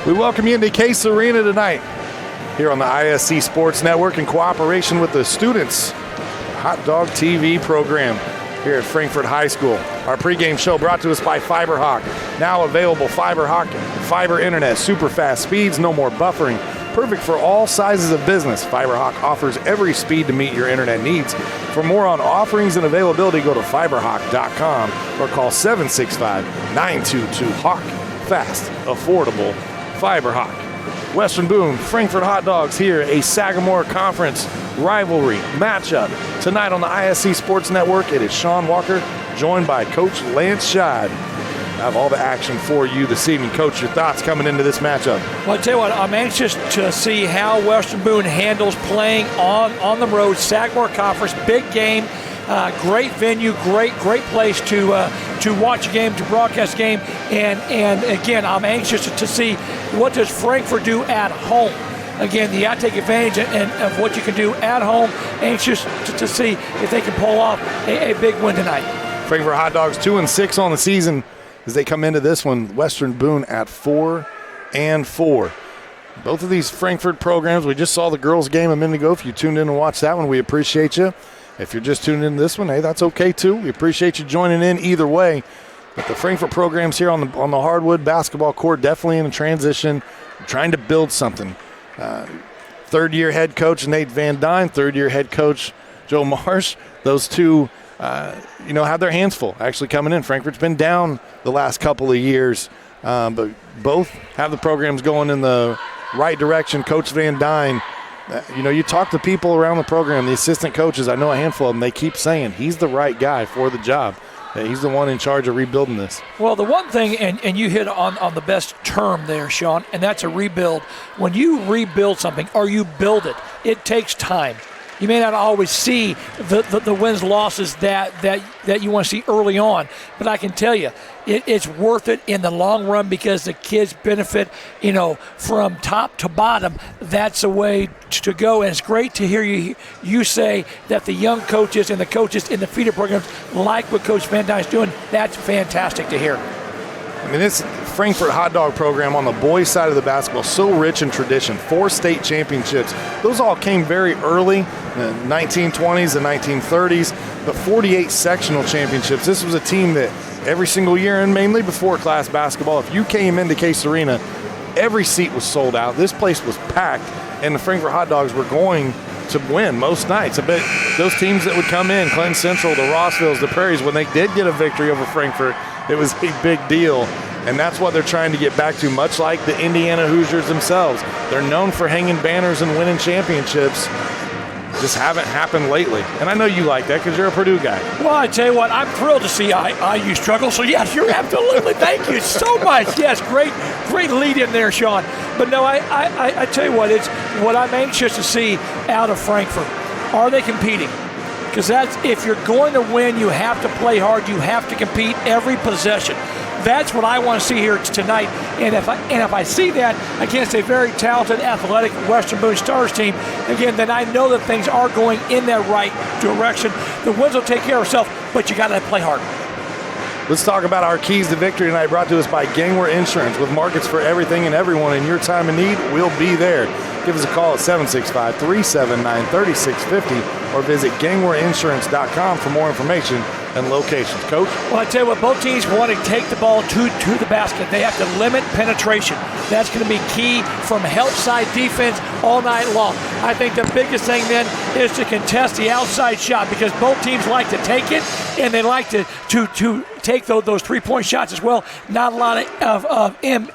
We welcome you into Case Arena tonight here on the ISC Sports Network in cooperation with the Students Hot Dog TV program here at Frankfort High School. Our pregame show brought to us by FiberHawk. Now available FiberHawk, fiber internet, super fast speeds, no more buffering. Perfect for all sizes of business. FiberHawk offers every speed to meet your internet needs. For more on offerings and availability, go to fiberhawk.com or call 765-922-HAWK. Fast, affordable, FiberHawk. Western Boone, Frankfort Hot Dogs here, a Sagamore Conference rivalry matchup. Tonight on the ISC Sports Network, it is Sean Walker, joined by Coach Lance Scheid. I have all the action for you this evening. Coach, your thoughts coming into this matchup? Well, I tell you what, I'm anxious to see how Western Boone handles playing on the road, Sagamore Conference, big game, great venue, great place to watch a game, to broadcast a game, and again, I'm anxious to see what does Frankfort do at home. Again, you got to take advantage of what you can do at home. Anxious to see if they can pull off a big win tonight. Frankfort Hot Dogs 2-6 on the season as they come into this one. Western Boone at 4-4. Both of these Frankfort programs, we just saw the girls' game a minute ago. If you tuned in and watched that one, we appreciate you. If you're just tuning in to this one, hey, that's okay too. We appreciate you joining in either way. But the Frankfort programs here on the hardwood basketball court definitely in a transition, trying to build something. Third-year head coach Nate Van Dyne, third-year head coach Joe Marsh. Those two, have their hands full actually coming in. Frankfort's been down the last couple of years, but both have the programs going in the right direction. Coach Van Dyne, you talk to people around the program, the assistant coaches, I know a handful of them, they keep saying he's the right guy for the job. He's the one in charge of rebuilding this. Well, the one thing, and you hit on the best term there, Sean, and that's a rebuild. When you rebuild something or you build it, it takes time. You may not always see the wins, losses that you want to see early on, but I can tell you it's worth it in the long run because the kids benefit, from top to bottom. That's the way to go, and it's great to hear you say that the young coaches and the coaches in the feeder programs like what Coach Van Dyne's doing. That's fantastic to hear. I mean, this Frankfort Hot Dog program on the boys' side of the basketball, so rich in tradition. 4 state championships. Those all came very early, the 1920s and 1930s, but 48 sectional championships. This was a team that every single year, and mainly before class basketball, if you came into Case Arena, every seat was sold out. This place was packed, and the Frankfort Hot Dogs were going to win most nights. I bet those teams that would come in, Clinton Central, the Rossvilles, the Prairies, when they did get a victory over Frankfort, it was a big deal, and that's what they're trying to get back to, much like the Indiana Hoosiers themselves. They're known for hanging banners and winning championships. Just haven't happened lately. And I know you like that because you're a Purdue guy. Well, I tell you what, I'm thrilled to see IU struggle. So, yes, you're absolutely. Thank you so much. Yes, great lead in there, Sean. But, no, I tell you what, it's what I'm anxious to see out of Frankfort. Are they competing? Because that's, if you're going to win, you have to play hard. You have to compete every possession. That's what I want to see here tonight. And if I see that against a very talented, athletic Western Boone Stars team, again, then I know that things are going in that right direction. The wins will take care of itself, but you got to play hard. Let's talk about our keys to victory tonight, brought to us by Gangware Insurance. With markets for everything and everyone in your time of need, we'll be there. Give us a call at 765-379-3650 or visit gangwareinsurance.com for more information and locations. Coach? Well, I tell you what, both teams want to take the ball to the basket. They have to limit penetration. That's going to be key from help side defense all night long. I think the biggest thing then is to contest the outside shot because both teams like to take it and they like to take those three-point shots as well. Not a lot of in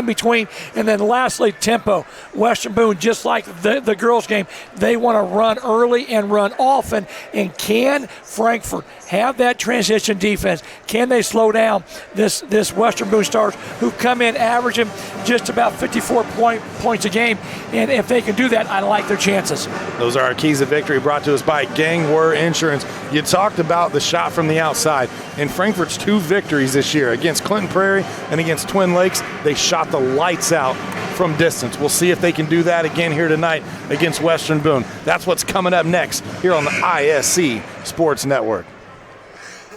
between. And then lastly, tempo. Western Boone, just like the girls' game, they want to run early and run often. And can Frankfort have that transition defense? Can they slow down this Western Boone Stars who come in averaging just about 54 points a game? And if they can do that, I like their chances. Those are our keys of victory brought to us by Gangware Insurance. You talked about the shot from the outside. In Frankfort's 2 victories this year against Clinton Prairie and against Twin Lakes, they shot the lights out from distance. We'll see if they can do that again here tonight against Western Boone. That's what's coming up next here on the ISC Sports Network.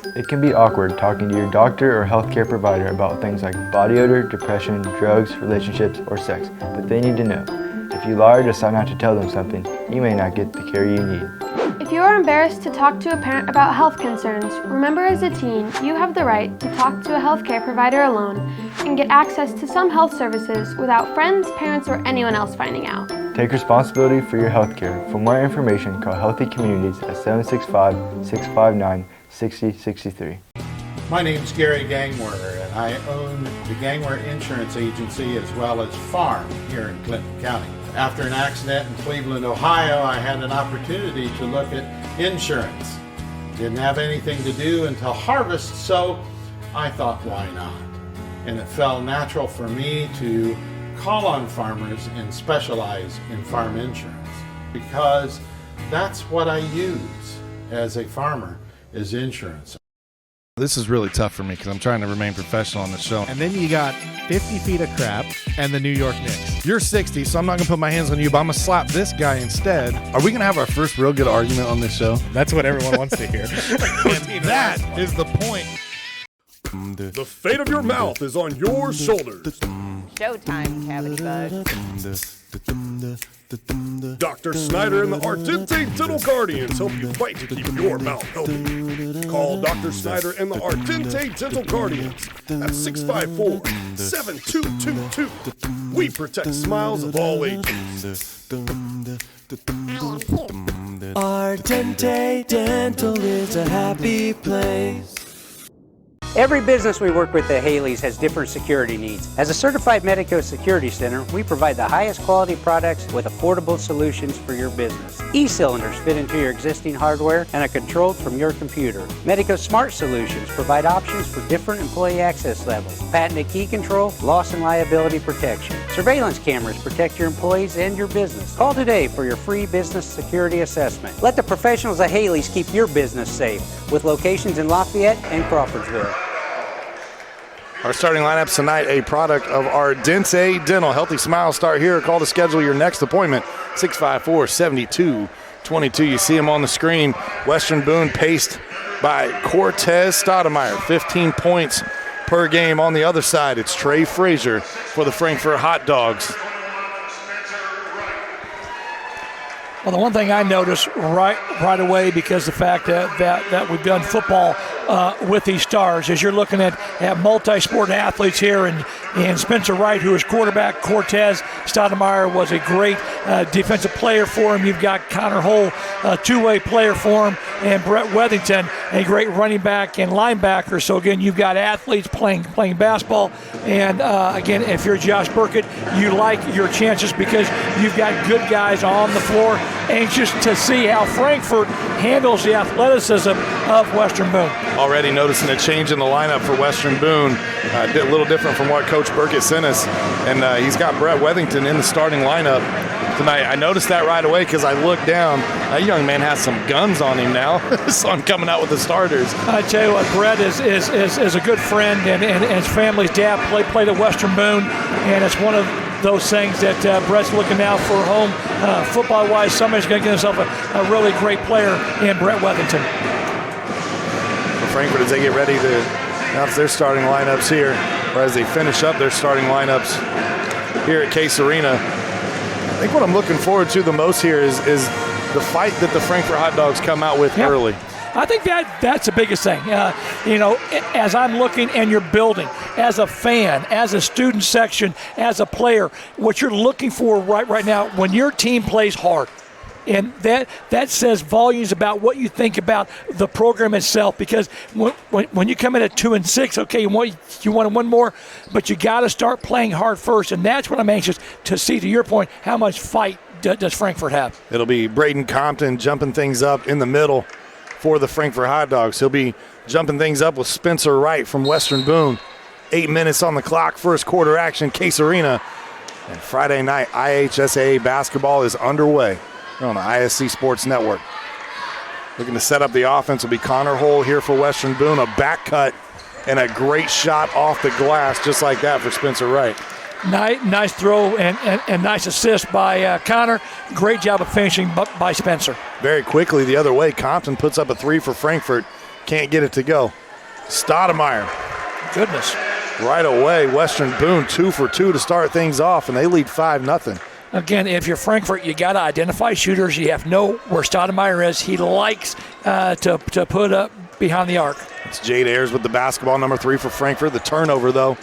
It can be awkward talking to your doctor or healthcare provider about things like body odor, depression, drugs, relationships, or sex, but they need to know. If you lie or decide not to tell them something, you may not get the care you need. If you are embarrassed to talk to a parent about health concerns, remember as a teen, you have the right to talk to a healthcare provider alone and get access to some health services without friends, parents, or anyone else finding out. Take responsibility for your health care. For more information, call Healthy Communities at 765-659-6063. My name's Gary Gangwer, and I own the Gangwer Insurance Agency as well as Farm here in Clinton County. After an accident in Cleveland, Ohio, I had an opportunity to look at insurance. Didn't have anything to do until harvest, so I thought, why not? And it felt natural for me to call on farmers and specialize in farm insurance because that's what I use as a farmer is insurance. This is really tough for me because I'm trying to remain professional on the show. And then you got 50 feet of crap and the New York Knicks. You're 60, so I'm not going to put my hands on you, but I'm going to slap this guy instead. Are we going to have our first real good argument on this show? That's what everyone wants to hear. And that is the point. The fate of your mouth is on your shoulders. Showtime, Cavity Bud. Dr. Snyder and the Ardente Dental Guardians help you fight to keep your mouth healthy. Call Dr. Snyder and the Ardente Dental Guardians at 654-7222. We protect smiles of all ages. Ardente Dental is a happy place. Every business we work with at Haley's has different security needs. As a certified Medico Security Center, we provide the highest quality products with affordable solutions for your business. E-cylinders fit into your existing hardware and are controlled from your computer. Medico Smart Solutions provide options for different employee access levels, patented key control, loss and liability protection. Surveillance cameras protect your employees and your business. Call today for your free business security assessment. Let the professionals at Haley's keep your business safe with locations in Lafayette and Crawfordsville. Our starting lineups tonight, a product of Ardente Dental. Healthy smiles start here. Call to schedule your next appointment, 654-7222. You see them on the screen. Western Boone paced by Cortez Stoudemire, 15 points per game. On the other side, it's Trey Frazier for the Frankfort Hot Dogs. Well, the one thing I noticed right away, because the fact that we've done football with these stars, is you're looking at multi-sport athletes here, and Spencer Wright, who is quarterback. Cortez Stoudemire was a great defensive player for him. You've got Connor Hull, a two-way player for him, and Brett Wethington, a great running back and linebacker. So again, you've got athletes playing basketball, and again, if you're Josh Burkett, you like your chances because you've got good guys on the floor. Anxious to see how Frankfort handles the athleticism of Western Boone. Already noticing a change in the lineup for Western Boone. A little different from what Coach Burkett sent us. And he's got Brett Wethington in the starting lineup tonight. I noticed that right away because I looked down. That young man has some guns on him now. So I'm coming out with the starters. I tell you what, Brett is a good friend, and his family's dad played at Western Boone, and it's one of those things that Brett's looking out for home football-wise. Somebody's going to get himself a really great player in Brett Wethington. For Frankfort, as they get ready to announce their starting lineups here, or as they finish up their starting lineups here at Case Arena, I think what I'm looking forward to the most here is the fight that the Frankfort Hot Dogs come out with early. I think that's the biggest thing. As I'm looking and you're building, as a fan, as a student section, as a player, what you're looking for right now when your team plays hard, and that says volumes about what you think about the program itself. Because when you come in at 2-6, okay, you want to win more, but you got to start playing hard first, and that's what I'm anxious to see. To your point, how much fight does Frankfort have? It'll be Braden Compton jumping things up in the middle for the Frankfort Hot Dogs. He'll be jumping things up with Spencer Wright from Western Boone. 8 minutes on the clock, first quarter action, Case Arena. And Friday night, IHSAA basketball is underway on the ISC Sports Network. Looking to set up the offense will be Connor Hull here for Western Boone. A back cut and a great shot off the glass, just like that for Spencer Wright. Nice throw and nice assist by Connor. Great job of finishing by Spencer. Very quickly the other way, Compton puts up a three for Frankfort. Can't get it to go. Stoudemire. Goodness. Right away, Western Boone 2 for 2 to start things off, and they lead 5-0. Again, if you're Frankfort, you got to identify shooters. You have to know where Stoudemire is. He likes to put up behind the arc. It's Jade Ayers with the basketball, number 3 for Frankfort. The turnover, though.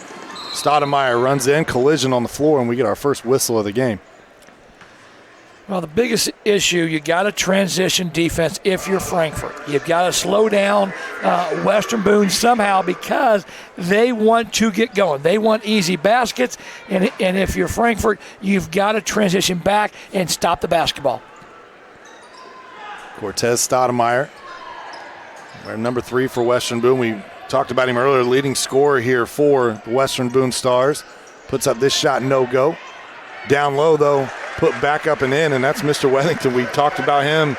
Stoudemire runs in, collision on the floor, and we get our first whistle of the game. Well, the biggest issue, you got to transition defense if you're Frankfort. You've got to slow down Western Boone somehow because they want to get going. They want easy baskets, and if you're Frankfort, you've got to transition back and stop the basketball. Cortez Stoudemire, number 3 for Western Boone. We talked about him earlier, leading scorer here for the Western Boone Stars. Puts up this shot, no go. Down low, though, put back up and in, and that's Mr. Wellington. We talked about him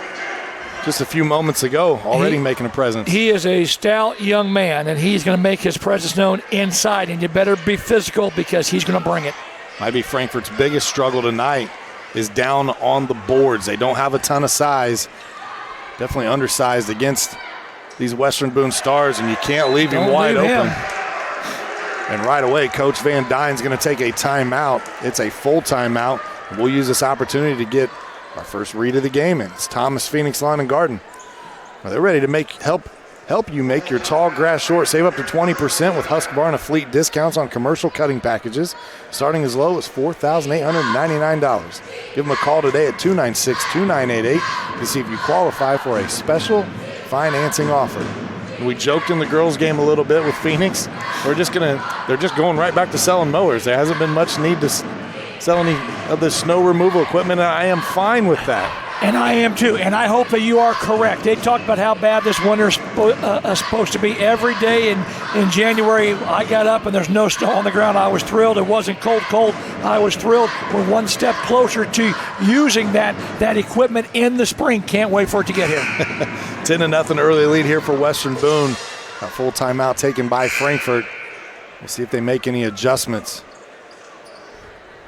just a few moments ago, already making a presence. He is a stout young man, and he's going to make his presence known inside, and you better be physical because he's going to bring it. Might be Frankfort's biggest struggle tonight is down on the boards. They don't have a ton of size, definitely undersized against these Western Boone Stars, and you can't leave him wide open. And right away, Coach Van Dyne's going to take a timeout. It's a full timeout. We'll use this opportunity to get our first read of the game. And it's Thomas Phoenix Lawn and Garden. Well, they're ready to help you make your tall grass short. Save up to 20% with Husqvarna fleet discounts on commercial cutting packages, starting as low as $4,899. Give them a call today at 296-2988 to see if you qualify for a special financing offer. We joked in the girls' game a little bit with Phoenix. They're just going right back to selling mowers. There hasn't been much need to sell any of the snow removal equipment, and I am fine with that. And I am too, and I hope that you are correct. They talked about how bad this winter is supposed to be. Every day in January, I got up and there's no snow on the ground. I was thrilled. It wasn't cold. I was thrilled. We're one step closer to using that equipment in the spring. Can't wait for it to get here. 10-0 early lead here for Western Boone. A full timeout taken by Frankfort. We'll see if they make any adjustments.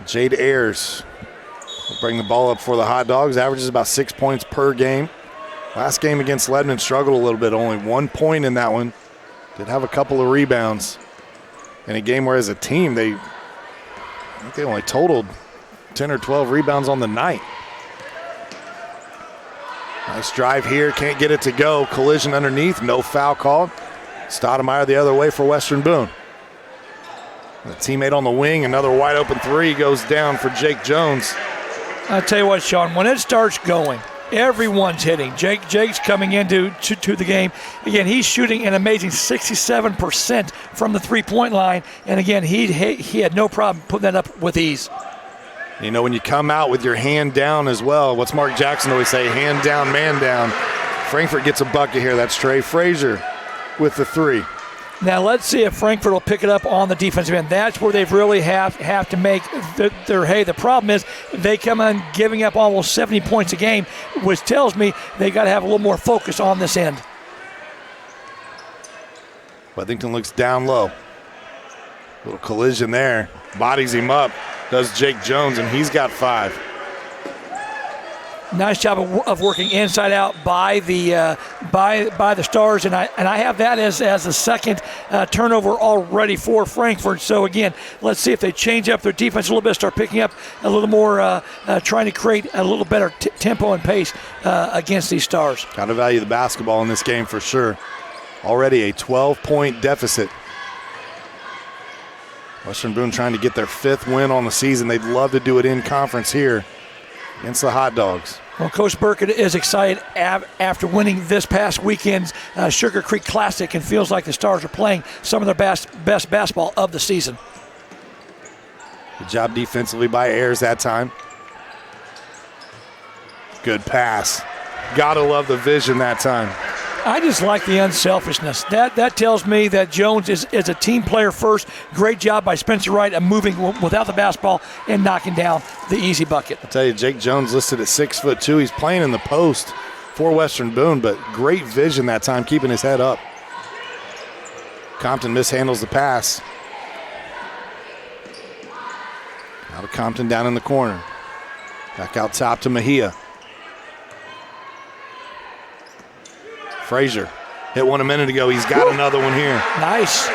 Jade Ayers will bring the ball up for the Hot Dogs. Averages about 6 points per game. Last game against Lebanon struggled a little bit. Only 1 point in that one. Did have a couple of rebounds. In a game where as a team, I think they only totaled 10 or 12 rebounds on the night. Nice drive here. Can't get it to go. Collision underneath. No foul called. Stoudemire the other way for Western Boone. The teammate on the wing. Another wide open 3 goes down for Jake Jones. I'll tell you what, Sean, when it starts going, everyone's hitting. Jake's coming into the game. Again, he's shooting an amazing 67% from the three-point line. And again, he had no problem putting that up with ease. You know, when you come out with your hand down as well, what's Mark Jackson always say? Hand down, man down. Frankfort gets a bucket here. That's Trey Frazier with the 3. Now let's see if Frankfort will pick it up on the defensive end. That's where they've really have to make their hay. The problem is they come in giving up almost 70 points a game, which tells me they got to have a little more focus on this end. Wethington looks down low. Little collision there. Bodies him up. Does Jake Jones, and he's got 5. Nice job of working inside out by the Stars, and I have that as the second turnover already for Frankfort. So again, let's see if they change up their defense a little bit, start picking up a little more, trying to create a little better tempo and pace against these Stars. Got to value the basketball in this game for sure. Already a 12-point deficit. Western Boone trying to get their 5th win on the season. They'd love to do it in conference here against the Hot Dogs. Well, Coach Burkett is excited after winning this past weekend's Sugar Creek Classic and feels like the Stars are playing some of their best basketball of the season. Good job defensively by Ayers that time. Good pass. Gotta love the vision that time. I just like the unselfishness. That tells me that Jones is a team player first. Great job by Spencer Wright of moving without the basketball and knocking down the easy bucket. I'll tell you, Jake Jones listed at 6'2". He's playing in the post for Western Boone, but great vision that time, keeping his head up. Compton mishandles the pass. Out of Compton down in the corner. Back out top to Mejia. Frazier Hit one a minute ago. He's got another one here. Nice.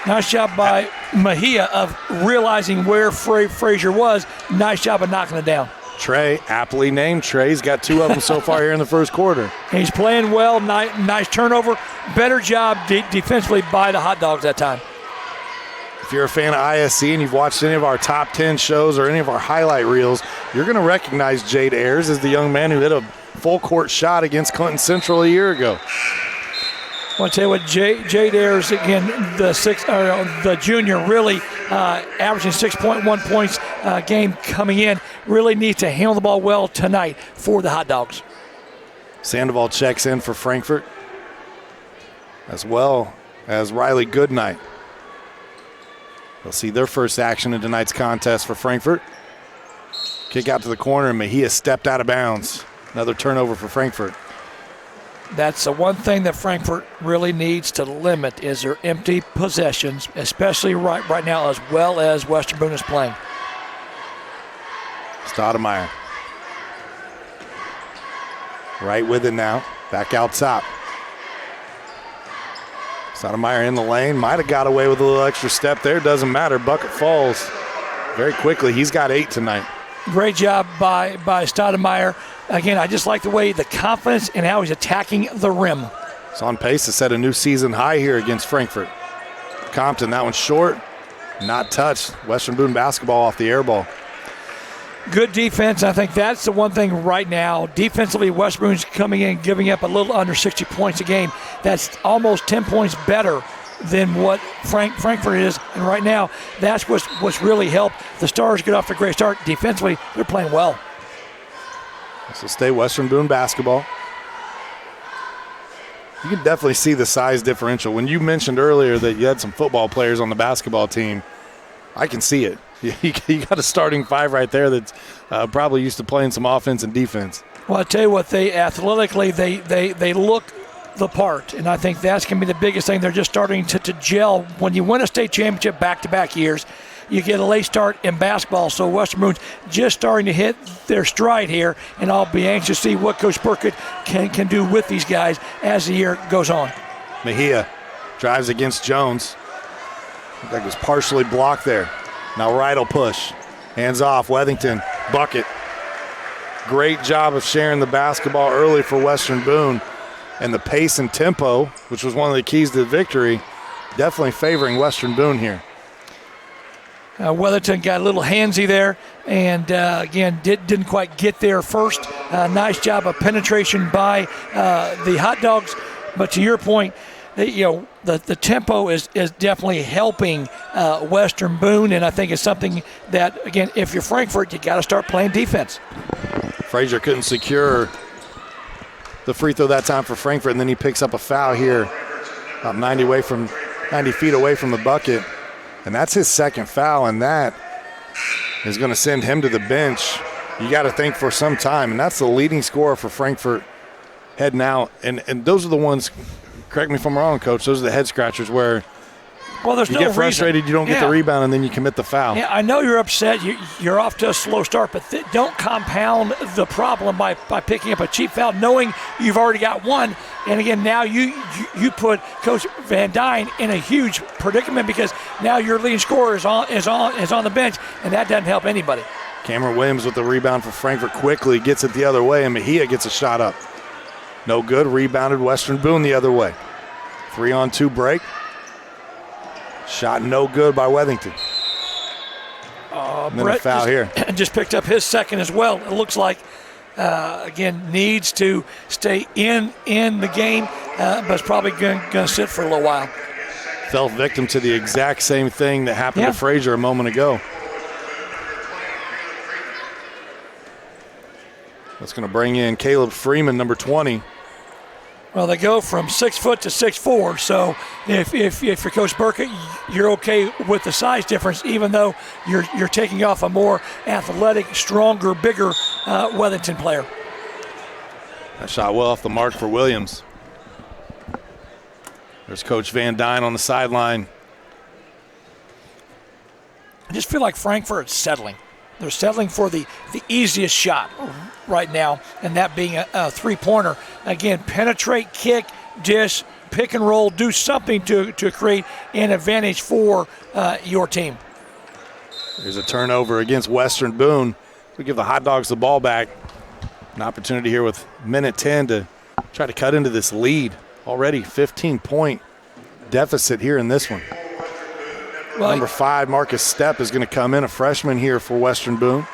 Nice job by Mejia of realizing where Frazier was. Nice job of knocking it down. Trey, aptly named Trey. He's got 2 of them so far here in the first quarter. He's playing well. Nice turnover. Better job defensively by the Hot Dogs that time. If you're a fan of ISC and you've watched any of our top 10 shows or any of our highlight reels, you're going to recognize Jade Ayers as the young man who hit a full-court shot against Clinton Central a year ago. I want to tell you what, Jade Ayers, again, the junior, really averaging 6.1 points game coming in, really needs to handle the ball well tonight for the Hot Dogs. Sandoval checks in for Frankfort, as well as Riley Goodnight. They'll see their first action in tonight's contest for Frankfort. Kick out to the corner, and Mejia stepped out of bounds. Another turnover for Frankfort. That's the one thing that Frankfort really needs to limit is their empty possessions, especially right now as well as Western Boone is playing. Stoudemire. Right with it now. Back out top. Stoudemire in the lane. Might have got away with a little extra step there. Doesn't matter. Bucket falls very quickly. He's got 8 tonight. Great job by Stoudemire. Again, I just like the way the confidence and how he's attacking the rim. It's on pace to set a new season high here against Frankfort. Compton, that one's short. Not touched. Western Boone basketball off the air ball. Good defense. I think that's the one thing right now. Defensively, West Boone's coming in, giving up a little under 60 points a game. That's almost 10 points better than what Frankfort is. And right now, that's what's really helped the Stars get off to a great start. Defensively, they're playing well. This will stay Western Boone basketball. You can definitely see the size differential. When you mentioned earlier that you had some football players on the basketball team, I can see it. You got a starting 5 right there that's probably used to playing some offense and defense. Well, I tell you what, they athletically, they look the part, and I think that's going to be the biggest thing. They're just starting to gel. When you win a state championship back-to-back years, you get a late start in basketball, so Western Boone's just starting to hit their stride here, and I'll be anxious to see what Coach Burkett can do with these guys as the year goes on. Mejia drives against Jones. That was partially blocked there. Now Wright will push. Hands off, Wethington, bucket. Great job of sharing the basketball early for Western Boone. And the pace and tempo, which was one of the keys to the victory, definitely favoring Western Boone here. Wethington got a little handsy there, and again, didn't quite get there first. Nice job of penetration by the Hot Dogs. But to your point, the tempo is definitely helping Western Boone, and I think it's something that, again, if you're Frankfort, you got to start playing defense. Frazier couldn't secure the free throw that time for Frankfort, and then he picks up a foul here about 90 feet away from the bucket. And that's his second foul, and that is going to send him to the bench. You got to think for some time, and that's the leading scorer for Frankfort heading out. And those are the ones, correct me if I'm wrong, Coach, those are the head scratchers where there's you no get frustrated, you don't get the rebound, and then you commit the foul. Yeah, I know you're upset. You're off to a slow start, but don't compound the problem by picking up a cheap foul, knowing you've already got one. And again, now you put Coach Van Dyne in a huge predicament because now your leading scorer is on the bench, and that doesn't help anybody. Cameron Williams with the rebound for Frankfort quickly gets it the other way, and Mejia gets a shot up. No good. Rebounded Western Boone the other way. 3-on-2 break. Shot no good by Wethington. And then a foul here. Just picked up his second as well. It looks like, again, needs to stay in the game, but it's probably going to sit for a little while. Fell victim to the exact same thing that happened to Frazier a moment ago. That's going to bring in Caleb Freeman, number 20. Well, they go from 6 foot to 6'4", so if you're Coach Burkett, you're okay with the size difference, even though you're taking off a more athletic, stronger, bigger Wethington player. That shot well off the mark for Williams. There's Coach Van Dyne on the sideline. I just feel like Frankfurt's settling. They're settling for the easiest shot right now, and that being a three-pointer. Again, penetrate, kick, dish, pick and roll, do something to create an advantage for your team. There's a turnover against Western Boone. We give the Hot Dogs the ball back. An opportunity here with minute 10 to try to cut into this lead. Already 15-point deficit here in this one. Well, number 5, Marcus Stepp, is going to come in, a freshman here for Western Boone.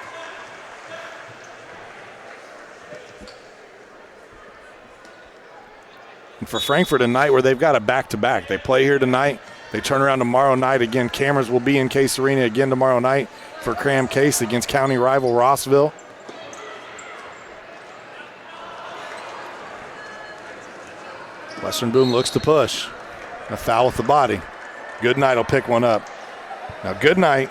And for Frankfort, a night where they've got a back-to-back. They play here tonight. They turn around tomorrow night. Again, cameras will be in Case Arena again tomorrow night for Cram Case against county rival Rossville. Western Boone looks to push. A foul with the body. Goodnight will pick one up. Now Goodnight,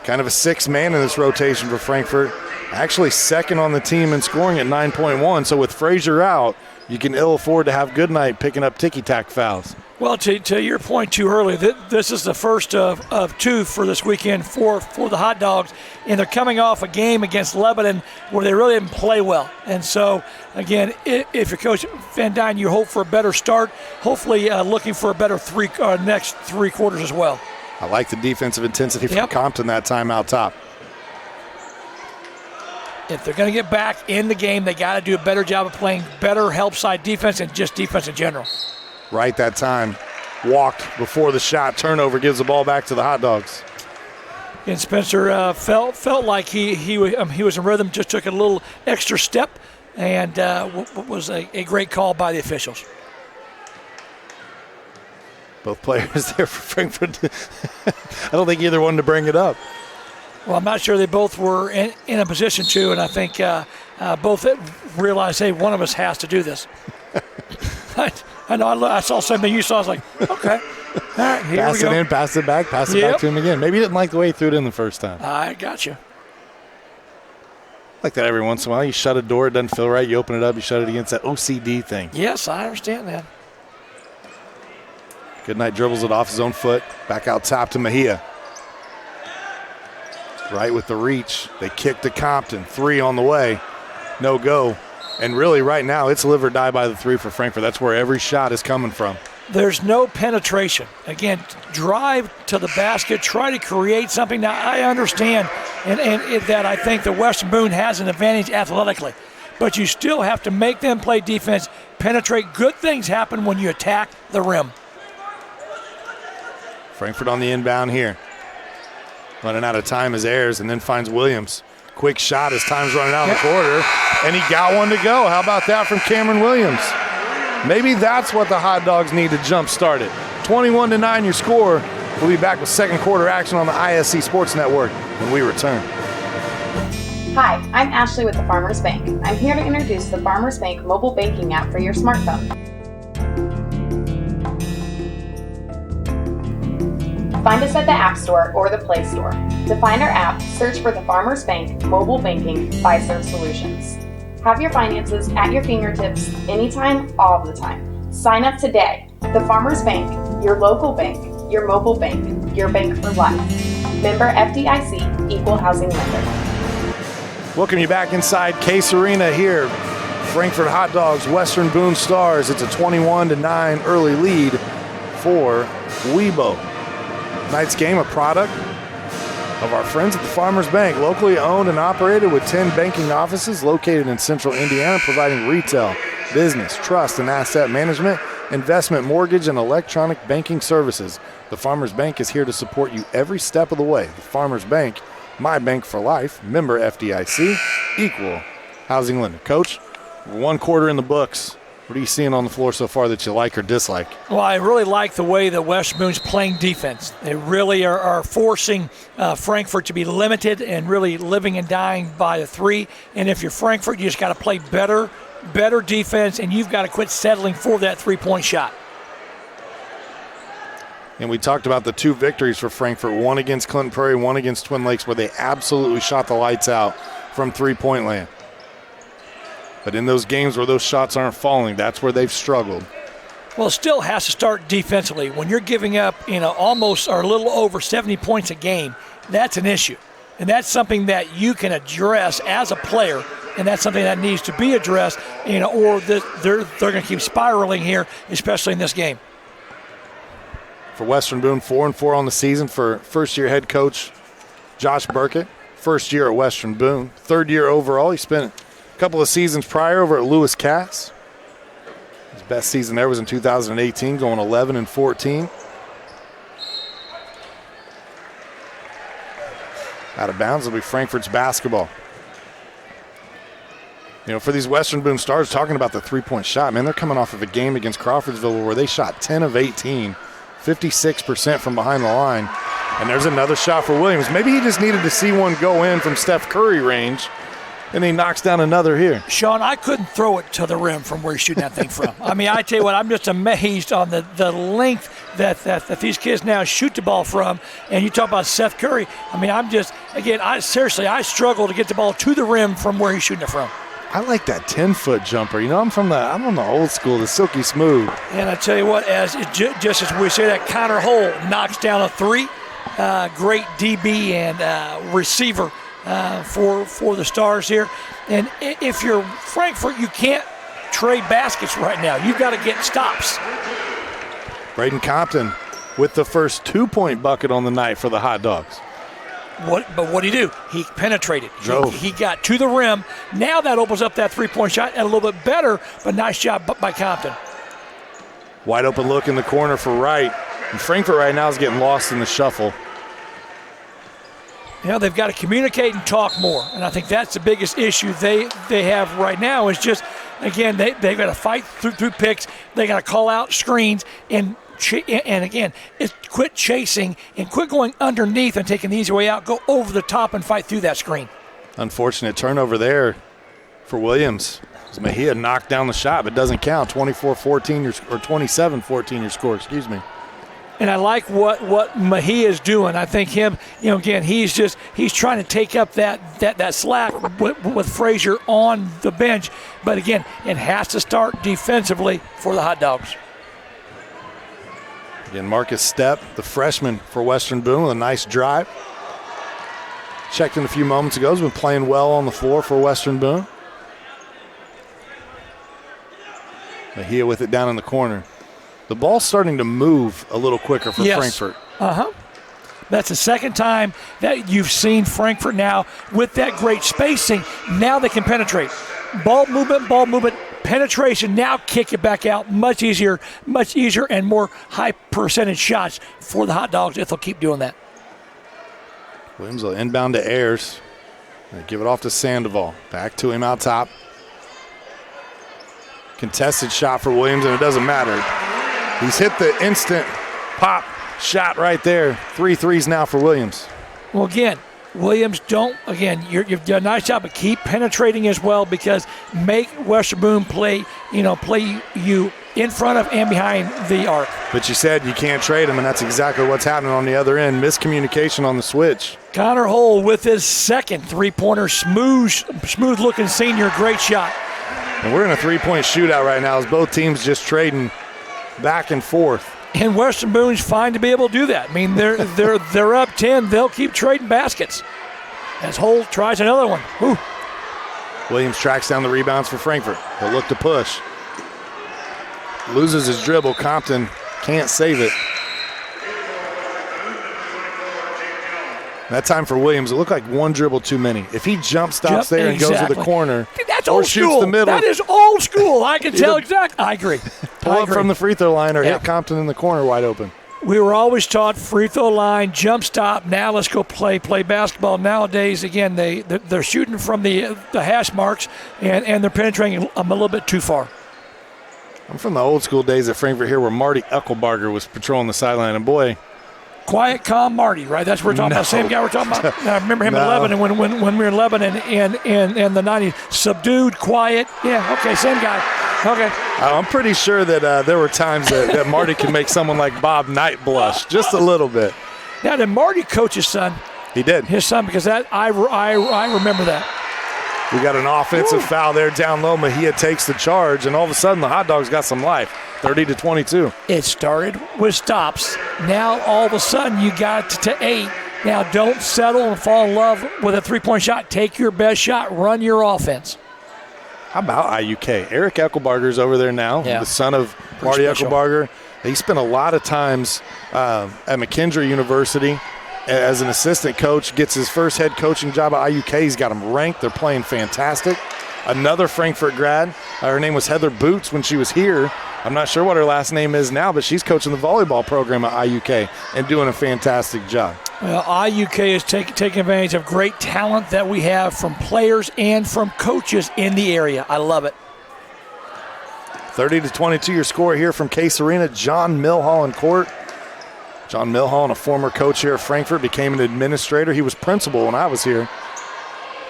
kind of a 6th man in this rotation for Frankfort. Actually second on the team in scoring at 9.1. So with Frazier out, you can ill afford to have Goodnight picking up ticky-tack fouls. Well, to your point too early, this is the first of 2 for this weekend for the Hot Dogs, and they're coming off a game against Lebanon where they really didn't play well. And so, again, if you're Coach Van Dyne, you hope for a better start, hopefully looking for a better next 3 quarters as well. I like the defensive intensity from Compton that time out top. If they're going to get back in the game, they got to do a better job of playing better help side defense and just defense in general. Right that time. Walked before the shot. Turnover gives the ball back to the Hot Dogs. And Spencer felt like he was in rhythm, just took a little extra step, and was a great call by the officials. Both players there for Frankfort. I don't think either wanted to bring it up. Well, I'm not sure they both were in a position to, and I think both realized, hey, one of us has to do this. I know I saw something you saw. I was like, okay. All right, here pass we go. It in, pass it back, pass it back to him again. Maybe he didn't like the way he threw it in the first time. I got you. Like that every once in a while. You shut a door, it doesn't feel right. You open it up, you shut it against that OCD thing. Yes, I understand that. Goodnight dribbles it off his own foot. Back out top to Mejia. Right with the reach. They kick to Compton. 3 on the way. No go. And really right now it's live or die by the 3 for Frankfort. That's where every shot is coming from. There's no penetration. Again, drive to the basket, try to create something. Now, I understand and that I think the Western Boone has an advantage athletically, but you still have to make them play defense, penetrate. Good things happen when you attack the rim. Frankfort on the inbound here. Running out of time is Ayers and then finds Williams. Quick shot as time's running out in the quarter, and he got one to go. How about that from Cameron Williams? Maybe that's what the Hot Dogs need to jump-start it. 21-9 your score. We'll be back with second quarter action on the ISC Sports Network when we return. Hi, I'm Ashley with the Farmers Bank. I'm here to introduce the Farmers Bank mobile banking app for your smartphone. Find us at the App Store or the Play Store. To find our app, search for the Farmers Bank Mobile Banking Fiserv Solutions. Have your finances at your fingertips anytime, all the time. Sign up today. The Farmers Bank, your local bank, your mobile bank, your bank for life. Member FDIC, Equal Housing Lender. Welcome you back inside Case Arena here. Frankfort Hot Dogs, Western Boone Stars. It's a 21-9 early lead for Webo. Tonight's game, a product of our friends at the Farmers Bank, locally owned and operated with 10 banking offices located in central Indiana, providing retail, business, trust, and asset management, investment, mortgage, and electronic banking services. The Farmers Bank is here to support you every step of the way. The Farmers Bank, my bank for life, member FDIC, equal housing lender. Coach, 1 quarter in the books. What are you seeing on the floor so far that you like or dislike? Well, I really like the way that West Boone's playing defense. They really are forcing Frankfort to be limited and really living and dying by the 3. And if you're Frankfort, you just got to play better defense, and you've got to quit settling for that 3-point shot. And we talked about the 2 victories for Frankfort, one against Clinton Prairie, one against Twin Lakes, where they absolutely shot the lights out from 3-point land. But in those games where those shots aren't falling, that's where they've struggled. Well, it still has to start defensively. When you're giving up, almost or a little over 70 points a game, that's an issue. And that's something that you can address as a player and that's something that needs to be addressed, or they're going to keep spiraling here, especially in this game. For Western Boone, 4-4 on the season for first-year head coach Josh Burkett. First year at Western Boone. Third year overall. He spent a couple of seasons prior over at Lewis Cass. His best season there was in 2018, going 11-14. Out of bounds will be Frankfort's basketball. For these Western Boone Stars, talking about the three-point shot, man, they're coming off of a game against Crawfordsville where they shot 10 of 18. 56% from behind the line. And there's another shot for Williams. Maybe he just needed to see one go in from Steph Curry range, and he knocks down another here. Sean, I couldn't throw it to the rim from where he's shooting that thing from. I mean, I tell you what, I'm just amazed on the length that these kids now shoot the ball from. And you talk about Steph Curry. I mean, I struggle to get the ball to the rim from where he's shooting it from. I like that 10-foot jumper. I'm on the old school, the silky smooth. And I tell you what, just as we say that, Connor Hull knocks down a three. Great DB and receiver for the Stars here. And if you're Frankfort, you can't trade baskets right now. You've got to get stops. Braden Compton with the first 2-point bucket on the night for the Hot Dogs. But what did he do? He penetrated. Drove. He got to the rim. Now that opens up that three-point shot and a little bit better, but nice job by Compton. Wide open look in the corner for Wright. And Frankfort right now is getting lost in the shuffle. They've got to communicate and talk more. And I think that's the biggest issue they have right now is just, again, they've got to fight through picks. They got to call out screens and again, it's quit chasing and quit going underneath and taking the easy way out. Go over the top and fight through that screen. Unfortunate turnover there for Williams. As Mejia knocked down the shot, but doesn't count. 24-14 or 27-14 your score, excuse me. And I like what Mejia is doing. I think him, again, he's trying to take up that slack with Frazier on the bench. But again, it has to start defensively for the Hot Dogs. Again, Marcus Stepp, the freshman for Western Boone, with a nice drive. Checked in a few moments ago. Has been playing well on the floor for Western Boone. Mejia with it down in the corner. The ball's starting to move a little quicker for Frankfort. That's the second time that you've seen Frankfort now with that great spacing. Now they can penetrate. Ball movement, penetration. Now kick it back out. Much easier and more high percentage shots for the Hot Dogs if they'll keep doing that. Williams will inbound to Ayers. They give it off to Sandoval. Back to him out top. Contested shot for Williams, and it doesn't matter. He's hit the instant pop shot right there. 3 threes now for Williams. Well, again, Williams you've done a nice job, but keep penetrating as well because make Western Boone play you in front of and behind the arc. But you said you can't trade him, and that's exactly what's happening on the other end. Miscommunication on the switch. Connor Hull with his second three-pointer, smooth-looking senior, great shot. And we're in a three-point shootout right now as both teams just trading back and forth. And Western Boone's fine to be able to do that. I mean, they're up 10. They'll keep trading baskets. As Hull tries another one. Whew. Williams tracks down the rebounds for Frankfort. He'll look to push. Loses his dribble. Compton can't save it. That time for Williams, it looked like one dribble too many. If he jump stops there and goes to the corner or shoots the middle. That is old school. I can tell exactly. I agree. Pull up from the free throw line or hit Compton in the corner wide open. We were always taught free throw line, jump stop. Now let's go play basketball. Nowadays, again, they're shooting from the hash marks and they're penetrating a little bit too far. I'm from the old school days at Frankfort here where Marty Eckelbarger was patrolling the sideline, and boy. Quiet, calm Marty, right? That's what we're talking about. Same guy we're talking about. I remember him in Lebanon when we were in Lebanon and the 90s. Subdued, quiet. Yeah, okay, same guy. Okay. I'm pretty sure that there were times that Marty could make someone like Bob Knight blush just a little bit. Now, did Marty coach his son? He did. His son, because I remember that. We got an offensive foul there down low. Mejia takes the charge, and all of a sudden the Hot Dogs got some life. 30-22. It started with stops. Now all of a sudden you got to 8. Now don't settle and fall in love with a three-point shot. Take your best shot. Run your offense. How about IUK? Eric Eckelbarger's over there now, the son of Marty Eckelbarger. He spent a lot of times at McKendree University as an assistant coach, gets his first head coaching job at IUK. He's got them ranked. They're playing fantastic. Another Frankfort grad. Her name was Heather Boots when she was here. I'm not sure what her last name is now, but she's coaching the volleyball program at IUK and doing a fantastic job. Well, IUK is taking advantage of great talent that we have from players and from coaches in the area. I love it. 30-22 your score here from Case Arena. John Milhall in court. John Milhall, a former coach here at Frankfort, became an administrator. He was principal when I was here.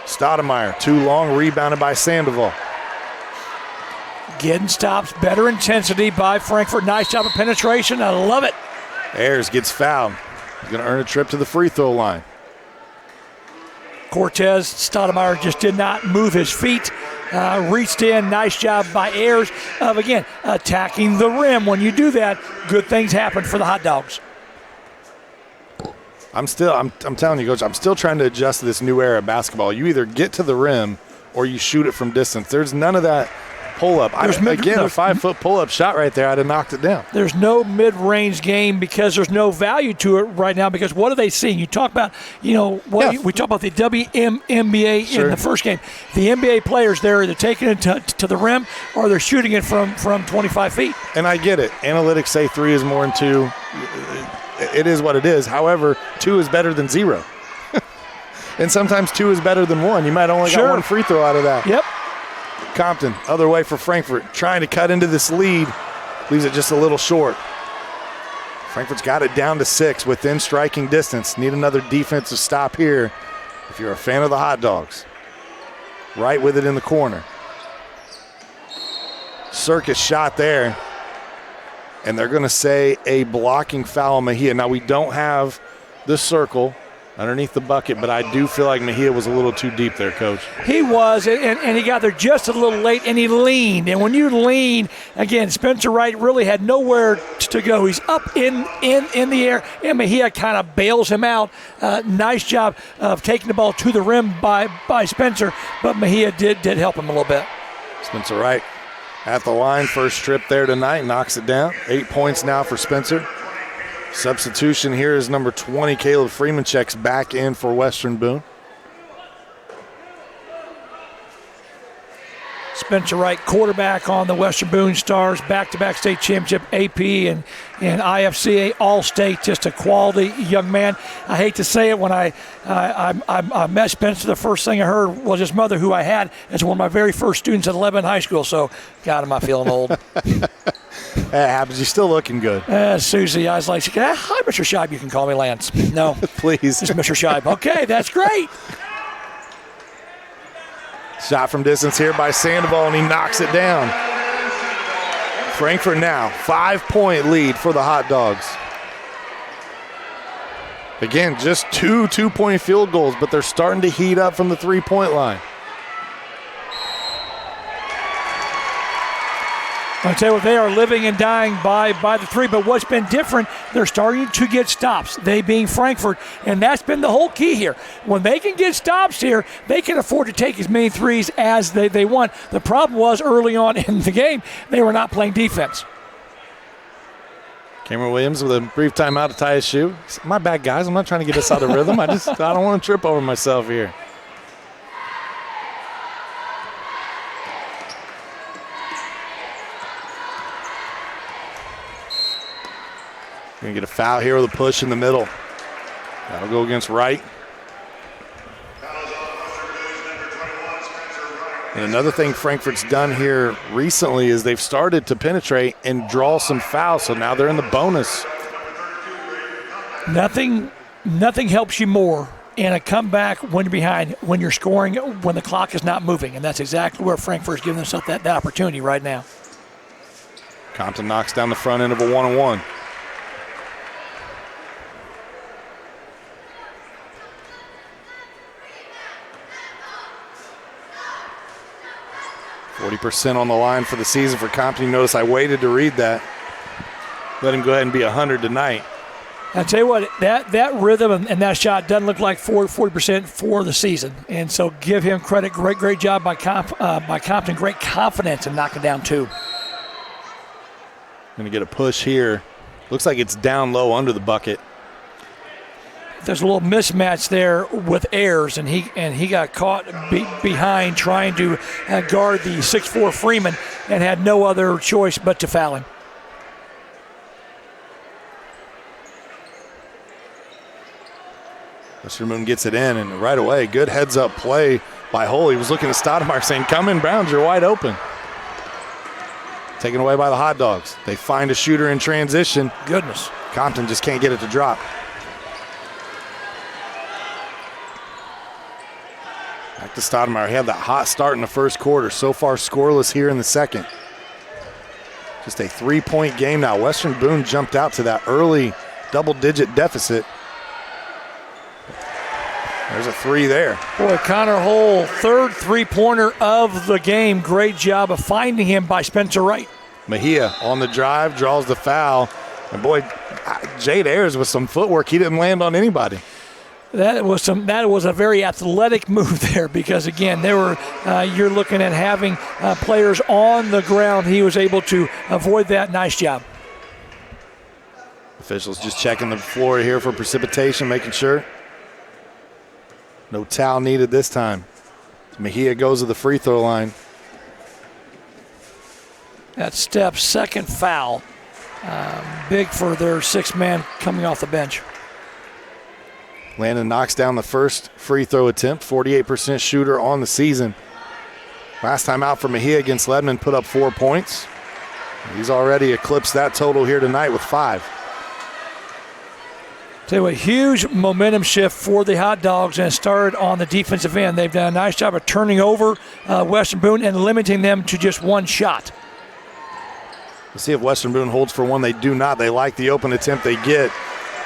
Stoudemire, too long, rebounded by Sandoval. Getting stops, better intensity by Frankfort. Nice job of penetration. I love it. Ayers gets fouled. He's going to earn a trip to the free throw line. Cortez Stoudemire just did not move his feet. Reached in. Nice job by Ayers of, again, attacking the rim. When you do that, good things happen for the Hot Dogs. I'm telling you, Coach, I'm still trying to adjust to this new era of basketball. You either get to the rim or you shoot it from distance. There's none of that pull-up. A 5-foot pull-up shot right there, I'd have knocked it down. There's no mid-range game because there's no value to it right now because what are they seeing? You talk about, we talk about the WNBA in the first game. The NBA players, they're either taking it to the rim or they're shooting it from 25 feet. And I get it. Analytics say 3 is more than 2. It is what it is. However, 2 is better than 0. And sometimes 2 is better than 1. You might only got 1 free throw out of that. Yep. Compton, other way for Frankfort, trying to cut into this lead, leaves it just a little short. Frankfort's got it down to 6 within striking distance. Need another defensive stop here if you're a fan of the Hot Dogs. Right with it in the corner. Circus shot there. And they're going to say a blocking foul on Mejia. Now, we don't have the circle underneath the bucket, but I do feel like Mejia was a little too deep there, Coach. He was, and he got there just a little late, and he leaned. And when you lean, again, Spencer Wright really had nowhere to go. He's up in the air, and Mejia kind of bails him out. Nice job of taking the ball to the rim by Spencer, but Mejia did help him a little bit. Spencer Wright at the line, first trip there tonight, knocks it down. 8 points now for Spencer. Substitution here is number 20, Caleb Freeman, checks back in for Western Boone. Spencer Wright, quarterback on the Western Boone Stars, back-to-back state championship, AP and IHSAA All-State, just a quality young man. I hate to say it, when I met Spencer, the first thing I heard was his mother, who I had as one of my very first students at Lebanon High School, so God, am I feeling old. That happens. You're still looking good. Susie, I was like, hi, Mr. Scheib. You can call me Lance. No. Please. It's Mr. Scheib. Okay, that's great. Shot from distance here by Sandoval, and he knocks it down. Frankfort now, 5-point lead for the Hot Dogs. Again, just 2 2-point field goals, but they're starting to heat up from the 3-point line. I'll tell you what, they are living and dying by the 3, but what's been different, they're starting to get stops, they being Frankfort, and that's been the whole key here. When they can get stops here, they can afford to take as many 3s as they want. The problem was early on in the game, they were not playing defense. Cameron Williams with a brief timeout to tie his shoe. My bad, guys. I'm not trying to get us out of rhythm. I don't want to trip over myself here. Going to get a foul here with a push in the middle. That'll go against Wright. And another thing Frankfort's done here recently is they've started to penetrate and draw some fouls, so now they're in the bonus. Nothing helps you more in a comeback when you're behind, when you're scoring, when the clock is not moving, and that's exactly where Frankfort's giving themselves that opportunity right now. Compton knocks down the front end of a 1-on-1. %40 on the line for the season for Compton. You notice I waited to read that. Let him go ahead and be 100 tonight. I tell you what, that rhythm and that shot doesn't look like 40% for the season, and so give him credit. Great job by Compton. Great confidence in knocking down 2. Going to get a push here. Looks like it's down low under the bucket. There's a little mismatch there with Ayers, and he got caught behind trying to guard the 6'4" Freeman and had no other choice but to foul him. Western Boone gets it in, and right away, good heads-up play by Hull. He was looking at Stoudemire saying, come in, Browns, you're wide open. Taken away by the Hot Dogs. They find a shooter in transition. Goodness. Compton just can't get it to drop. Back to Stoudemire. He had that hot start in the first quarter. So far scoreless here in the second. Just a 3-point game now. Western Boone jumped out to that early double-digit deficit. There's a 3 there. Boy, Connor Hull, 3rd three-pointer of the game. Great job of finding him by Spencer Wright. Mejia on the drive, draws the foul. And boy, Jade Ayers with some footwork. He didn't land on anybody. That was a very athletic move there because, again, you're looking at having players on the ground. He was able to avoid that. Nice job. Officials just checking the floor here for precipitation, making sure. No towel needed this time. Mejia goes to the free throw line. That's Steph's 2nd foul. Big for their 6-man coming off the bench. Landon knocks down the first free throw attempt, 48% shooter on the season. Last time out for Mejia against Lebanon, put up 4 points. He's already eclipsed that total here tonight with 5. Tell you what, huge momentum shift for the Hot Dogs, and it started on the defensive end. They've done a nice job of turning over Western Boone and limiting them to just 1 shot. Let's see if Western Boone holds for 1. They do not. They like the open attempt they get.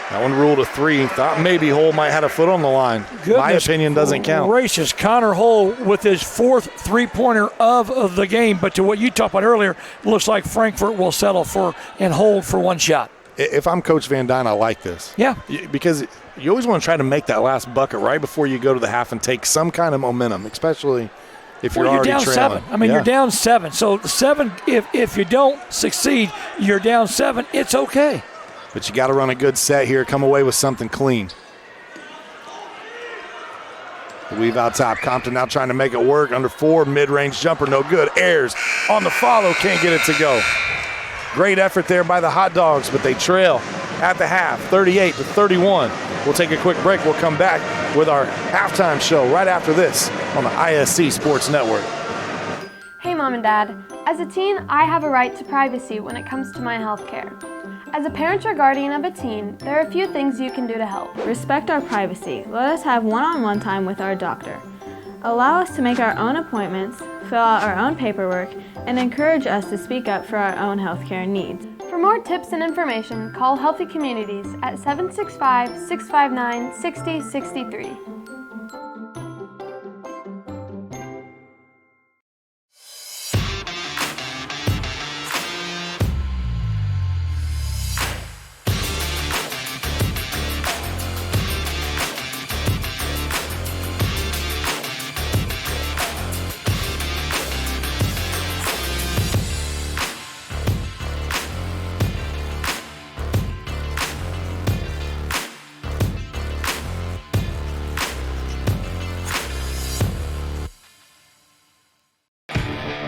That one ruled a 3. Thought maybe Hull might have had a foot on the line. Goodness My opinion doesn't count. Gracious, Connor Hull with his 4th three-pointer of the game. But to what you talked about earlier, it looks like Frankfort will settle for and hold for 1 shot. If I'm Coach Van Dyne, I like this. Yeah. Because you always want to try to make that last bucket right before you go to the half and take some kind of momentum, especially if you're already down trailing. 7. I mean, you're down 7. So 7, if you don't succeed, you're down 7. It's okay. But you got to run a good set here, come away with something clean. The weave out top. Compton now trying to make it work. Under 4, mid-range jumper, no good. Ayers on the follow, can't get it to go. Great effort there by the Hot Dogs, but they trail at the half, 38-31. We'll take a quick break. We'll come back with our halftime show right after this on the ISC Sports Network. Hey, Mom and Dad. As a teen, I have a right to privacy when it comes to my health care. As a parent or guardian of a teen, there are a few things you can do to help. Respect our privacy. Let us have one-on-one time with our doctor. Allow us to make our own appointments, fill out our own paperwork, and encourage us to speak up for our own healthcare needs. For more tips and information, call Healthy Communities at 765-659-6063.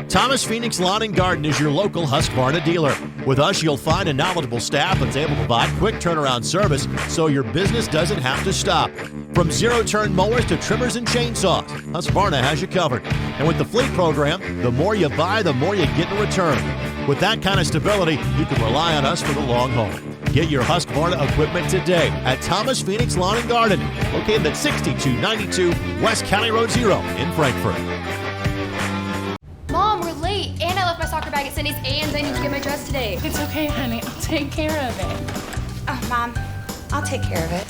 Thomas Phoenix Lawn and Garden is your local Husqvarna dealer. With us, you'll find a knowledgeable staff that's able to provide quick turnaround service so your business doesn't have to stop. From zero-turn mowers to trimmers and chainsaws, Husqvarna has you covered. And with the fleet program, the more you buy, the more you get in return. With that kind of stability, you can rely on us for the long haul. Get your Husqvarna equipment today at Thomas Phoenix Lawn and Garden, located at 6292 West County Road 0 in Frankfort. Mom, we're late, and I left my soccer bag at Cindy's, and I need to get my dress today. It's okay, honey. I'll take care of it. Oh, Mom, I'll take care of it.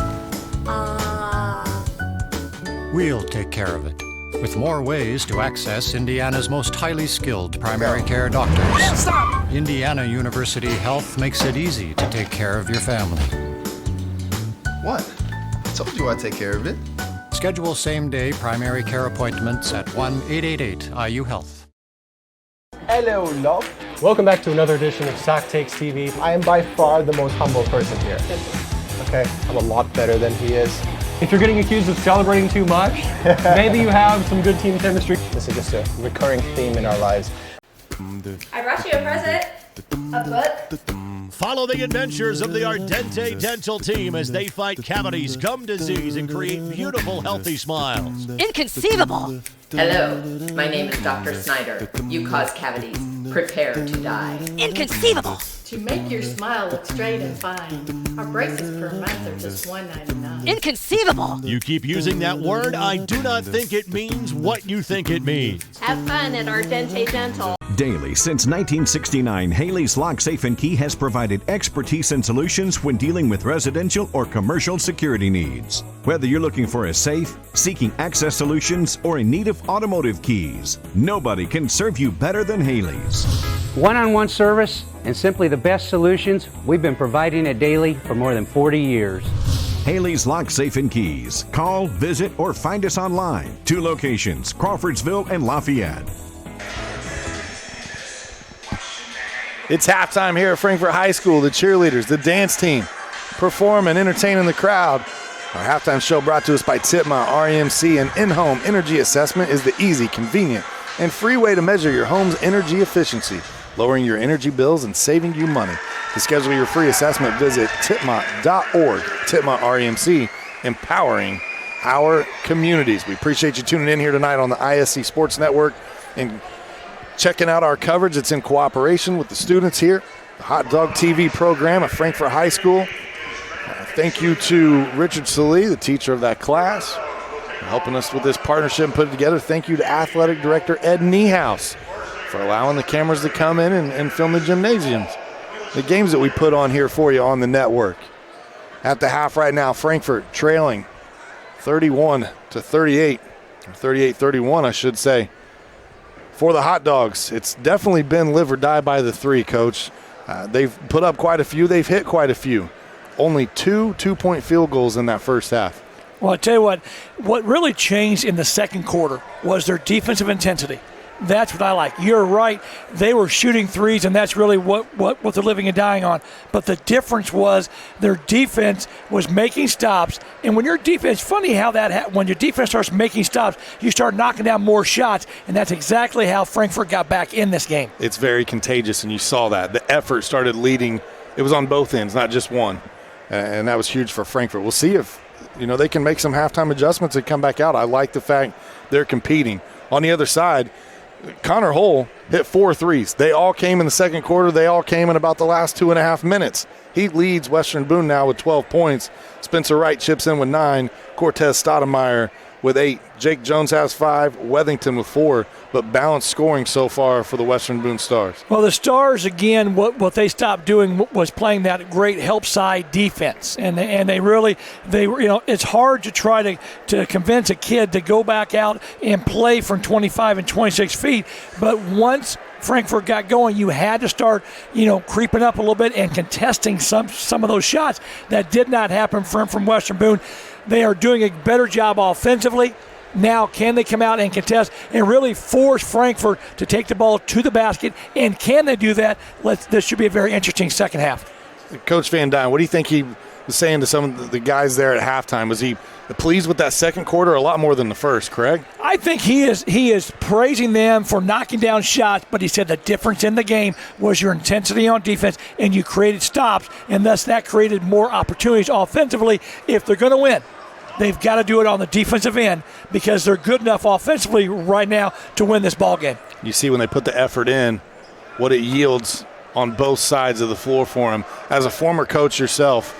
We'll take care of it. With more ways to access Indiana's most highly skilled primary care doctors. Stop! Indiana University Health makes it easy to take care of your family. What? I told you I'd take care of it. Schedule same-day primary care appointments at 1-888-IU-HEALth. Hello, love. Welcome back to another edition of Sock Takes TV. I am by far the most humble person here. Okay, I'm a lot better than he is. If you're getting accused of celebrating too much, maybe you have some good team chemistry. This is just a recurring theme in our lives. I brought you a present. A book. Follow the adventures of the Ardente Dental team as they fight cavities, gum disease, and create beautiful, healthy smiles. Inconceivable! Hello, my name is Dr. Snyder. You cause cavities. Prepare to die. Inconceivable! To make your smile look straight and fine, our braces per month are just $1.99. Inconceivable! You keep using that word, I do not think it means what you think it means. Have fun at Ardente Dental. Daily since 1969, Haley's Lock, Safe & Key has provided expertise and solutions when dealing with residential or commercial security needs. Whether you're looking for a safe, seeking access solutions, or in need of automotive keys, nobody can serve you better than Haley's. One-on-one service and simply the best solutions we've been providing at Daily for more than 40 years. Haley's Lock, Safe & Keys. Call, visit, or find us online. 2 locations, Crawfordsville and Lafayette. It's halftime here at Frankfort High School. The cheerleaders, the dance team, perform and entertaining the crowd. Our halftime show brought to us by Titma REMC. An in-home energy assessment is the easy, convenient, and free way to measure your home's energy efficiency, lowering your energy bills and saving you money. To schedule your free assessment, visit titma.org. Titma REMC, empowering our communities. We appreciate you tuning in here tonight on the ISC Sports Network and checking out our coverage. It's in cooperation with the students here, the Hot Dog TV program at Frankfort High School. Thank you to Richard Salee, the teacher of that class, for helping us with this partnership and put it together. Thank you to Athletic Director Ed Niehaus for allowing the cameras to come in and film the gymnasiums, the games that we put on here for you on the network. At the half right now, Frankfort trailing 31-38, or 38-31, I should say. For the Hot Dogs, it's definitely been live or die by the 3, Coach. They've put up quite a few. They've hit quite a few. Only 2 two-point field goals in that first half. Well, I'll tell you what really changed in the second quarter was their defensive intensity. That's what I like. You're right. They were shooting threes, and that's really what they're living and dying on. But the difference was their defense was making stops. And when your defense, funny how when your defense starts making stops, you start knocking down more shots, and that's exactly how Frankfort got back in this game. It's very contagious, and you saw that. The effort started leading. It was on both ends, not just one. And that was huge for Frankfort. We'll see if they can make some halftime adjustments and come back out. I like the fact they're competing. On the other side, Connor Hull hit 4 threes. They all came in the second quarter. They all came in about the last 2.5 minutes. He leads Western Boone now with 12 points. Spencer Wright chips in with 9. Cortez Stoudemire with 8. Jake Jones has 5. Wethington with 4. But balanced scoring so far for the Western Boone Stars. Well, the Stars, again, what they stopped doing was playing that great help side defense. And they were, it's hard to try to convince a kid to go back out and play from 25 and 26 feet. But once Frankfort got going, you had to start, creeping up a little bit and contesting some of those shots. That did not happen from Western Boone. They are doing a better job offensively. Now, can they come out and contest and really force Frankfort to take the ball to the basket? And can they do that? This should be a very interesting second half. Coach Van Dyne, what do you think he was saying to some of the guys there at halftime? Was he pleased with that second quarter a lot more than the first, Craig? I think he is praising them for knocking down shots, but he said the difference in the game was your intensity on defense and you created stops, and thus that created more opportunities offensively if they're going to win. They've got to do it on the defensive end because they're good enough offensively right now to win this ball game. You see when they put the effort in, what it yields on both sides of the floor for them. As a former coach yourself,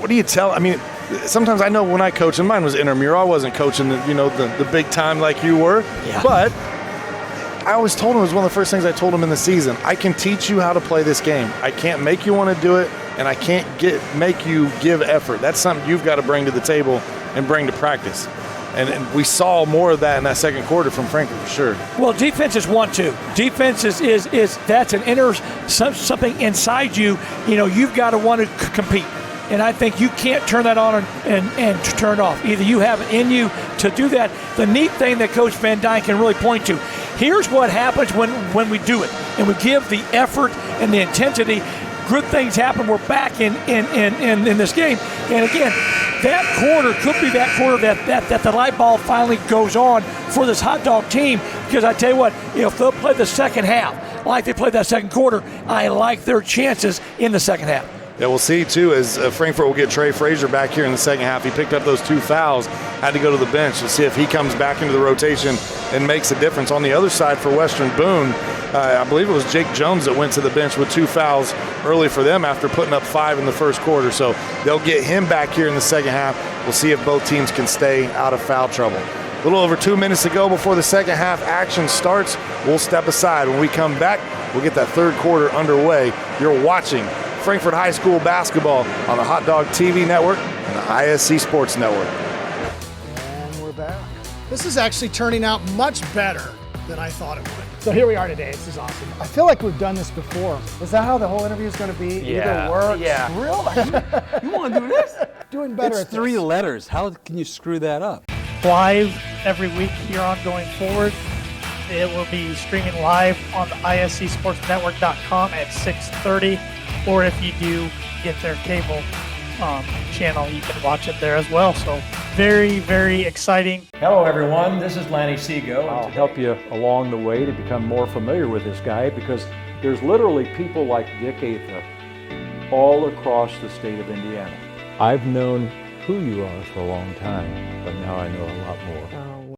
what do you tell? I mean, sometimes I know when I coach, and mine was intramural. I wasn't coaching the big time like you were, but I always told him, it was one of the first things I told him in the season, I can teach you how to play this game. I can't make you want to do it, and I can't make you give effort. That's something you've got to bring to the table and bring to practice. And we saw more of that in that second quarter from Frankfort for sure. Well, defense is 1-2. Defense is that's an inner something inside you. You've got to want to compete. and I think you can't turn that on and turn it off. Either you have it in you to do that. The neat thing that Coach Van Dyke can really point to, here's what happens when we do it, and we give the effort and the intensity. Good things happen. We're back in this game. And again, that quarter could be that quarter that the light bulb finally goes on for this hot dog team. Because I tell you what, if they'll play the second half like they played that second quarter, I like their chances in the second half. Yeah, we'll see, too, as Frankfort will get Trey Frazier back here in the second half. He picked up those 2 fouls, had to go to the bench. We'll see if he comes back into the rotation and makes a difference. On the other side for Western Boone, I believe it was Jake Jones that went to the bench with 2 fouls early for them after putting up 5 in the first quarter. So they'll get him back here in the second half. We'll see if both teams can stay out of foul trouble. A little over 2 minutes to go before the second half action starts. We'll step aside. When we come back, we'll get that third quarter underway. You're watching Frankfort High School basketball on the Hot Dog TV network and the ISC Sports Network. And we're back. This is actually turning out much better than I thought it would. So here we are today. This is awesome. I feel like we've done this before. Is that how the whole interview is going to be? Yeah. Either works. Yeah. Really? You want to do this? Doing better. It's 3 letters. How can you screw that up? Live every week here on going forward. It will be streaming live on the ISCSportsNetwork.com at 6:30. Or if you do get their cable channel, you can watch it there as well. So very, very exciting. Hello, everyone. This is Lanny Seago. I'll help you along the way to become more familiar with this guy, because there's literally people like Dick Atha all across the state of Indiana. I've known who you are for a long time, but now I know a lot more.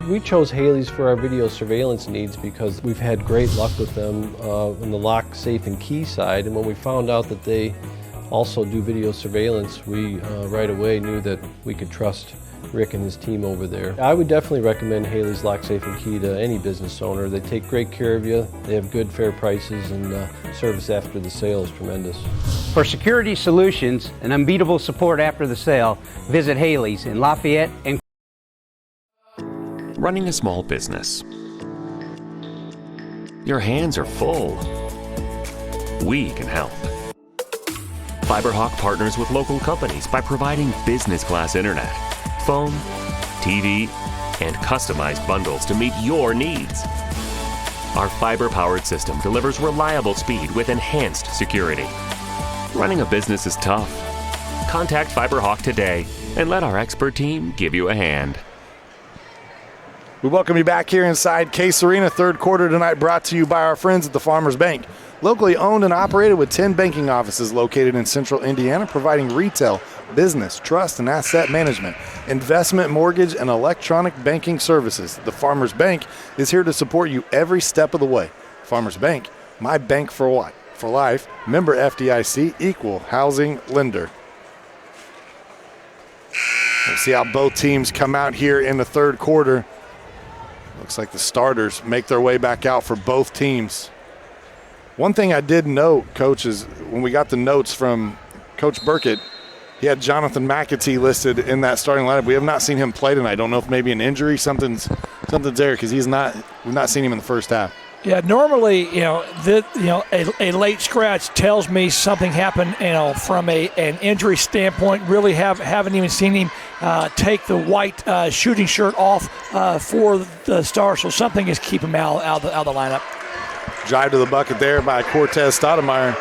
We chose Haley's for our video surveillance needs because we've had great luck with them on the lock, safe, and key side. And when we found out that they also do video surveillance, we right away knew that we could trust Rick and his team over there. I would definitely recommend Haley's Lock, Safe, and Key to any business owner. They take great care of you. They have good, fair prices, and service after the sale is tremendous. For security solutions and unbeatable support after the sale, visit Haley's in Lafayette and running a small business. Your hands are full. We can help. FiberHawk partners with local companies by providing business-class internet, phone, TV, and customized bundles to meet your needs. Our fiber-powered system delivers reliable speed with enhanced security. Running a business is tough. Contact FiberHawk today and let our expert team give you a hand. We welcome you back here inside Case Arena. Third quarter tonight brought to you by our friends at the Farmers Bank. Locally owned and operated with 10 banking offices located in central Indiana, providing retail, business, trust, and asset management, investment, mortgage, and electronic banking services. The Farmers Bank is here to support you every step of the way. Farmers Bank, my bank for life, member FDIC, equal housing lender. We'll see how both teams come out here in the third quarter. Looks like the starters make their way back out for both teams. One thing I did note, Coach, is when we got the notes from Coach Burkett, he had Jonathan McAtee listed in that starting lineup. We have not seen him play tonight. I don't know if maybe an injury, something's there, because we've not seen him in the first half. Yeah, normally, a late scratch tells me something happened, from an injury standpoint. Really haven't even seen him take the white shooting shirt off for the Stars, so something is keeping him out of the lineup. Drive to the bucket there by Cortez Stoudemire.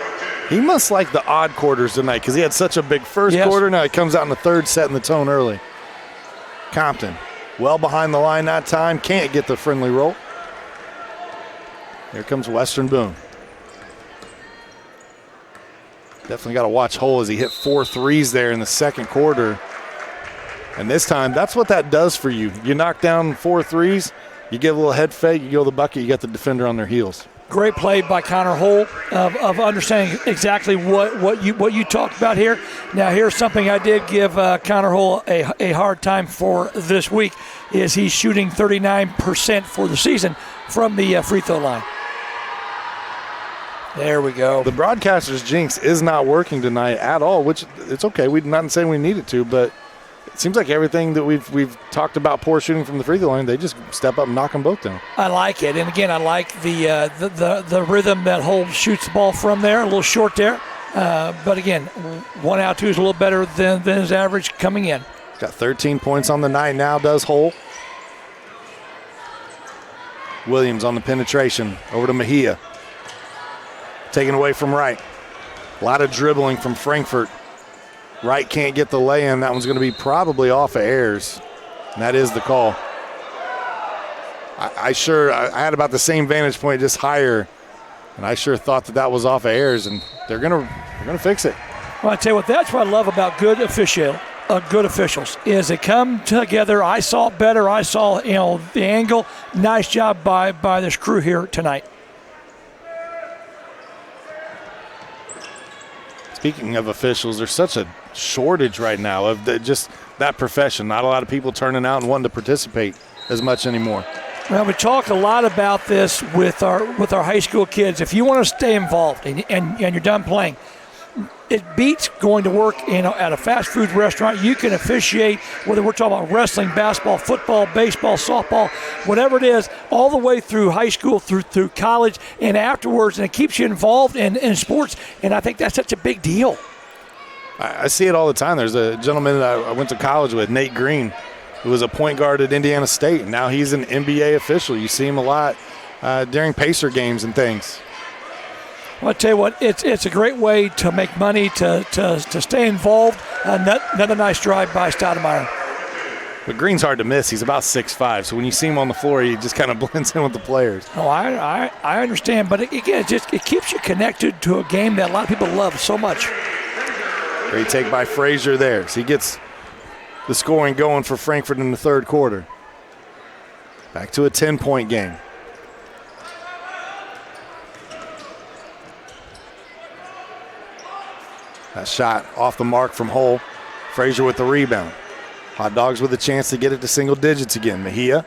He must like the odd quarters tonight because he had such a big first quarter. Now he comes out in the third, setting the tone early. Compton, well behind the line that time, can't get the friendly roll. Here comes Western Boone. Definitely got to watch Hull as he hit 4 threes there in the second quarter. And this time, that's what that does for you. You knock down 4 threes, you get a little head fake, you go to the bucket, you got the defender on their heels. Great play by Connor Hull of understanding exactly what you talked about here. Now, here's something I did give Connor Hull a hard time for this week, is he's shooting 39% for the season from the free throw line. There we go. The broadcaster's jinx is not working tonight at all, which it's okay. We're not saying we need it to, but it seems like everything that we've talked about poor shooting from the free throw line, they just step up and knock them both down. I like it, and again, I like the rhythm that Hull shoots the ball from there. A little short there. But again, 1 out 2 is a little better than his average coming in. Got 13 points on the night now, does Hull. Williams on the penetration, over to Mejia. Taken away from Wright. A lot of dribbling from Frankfort. Wright can't get the lay-in. That one's going to be probably off of Ayers. And that is the call. I had about the same vantage point, just higher. And I sure thought that was off of Ayers, and they're gonna fix it. Well, I tell you what, that's what I love about good officials is they come together. I saw it better. I saw the angle. Nice job by this crew here tonight. Speaking of officials, there's such a shortage right now of just that profession. Not a lot of people turning out and wanting to participate as much anymore. Well, we talk a lot about this with our high school kids. If you want to stay involved and you're done playing, it beats going to work at a fast food restaurant. You can officiate, whether we're talking about wrestling, basketball, football, baseball, softball, whatever it is, all the way through high school, through college, and afterwards, and it keeps you involved in sports, and I think that's such a big deal. I see it all the time. There's a gentleman that I went to college with, Nate Green, who was a point guard at Indiana State, and now he's an NBA official. You see him a lot during Pacer games and things. Well, I tell you what, it's a great way to make money, to stay involved. Another nice drive by Stoudemire. But Green's hard to miss. He's about 6'5", so when you see him on the floor, he just kind of blends in with the players. Oh, I understand, but again, it keeps you connected to a game that a lot of people love so much. Great take by Frazier there. So he gets the scoring going for Frankfort in the third quarter. Back to a 10-point game. That shot off the mark from Hull. Frazier with the rebound. Hot Dogs with a chance to get it to single digits again. Mejia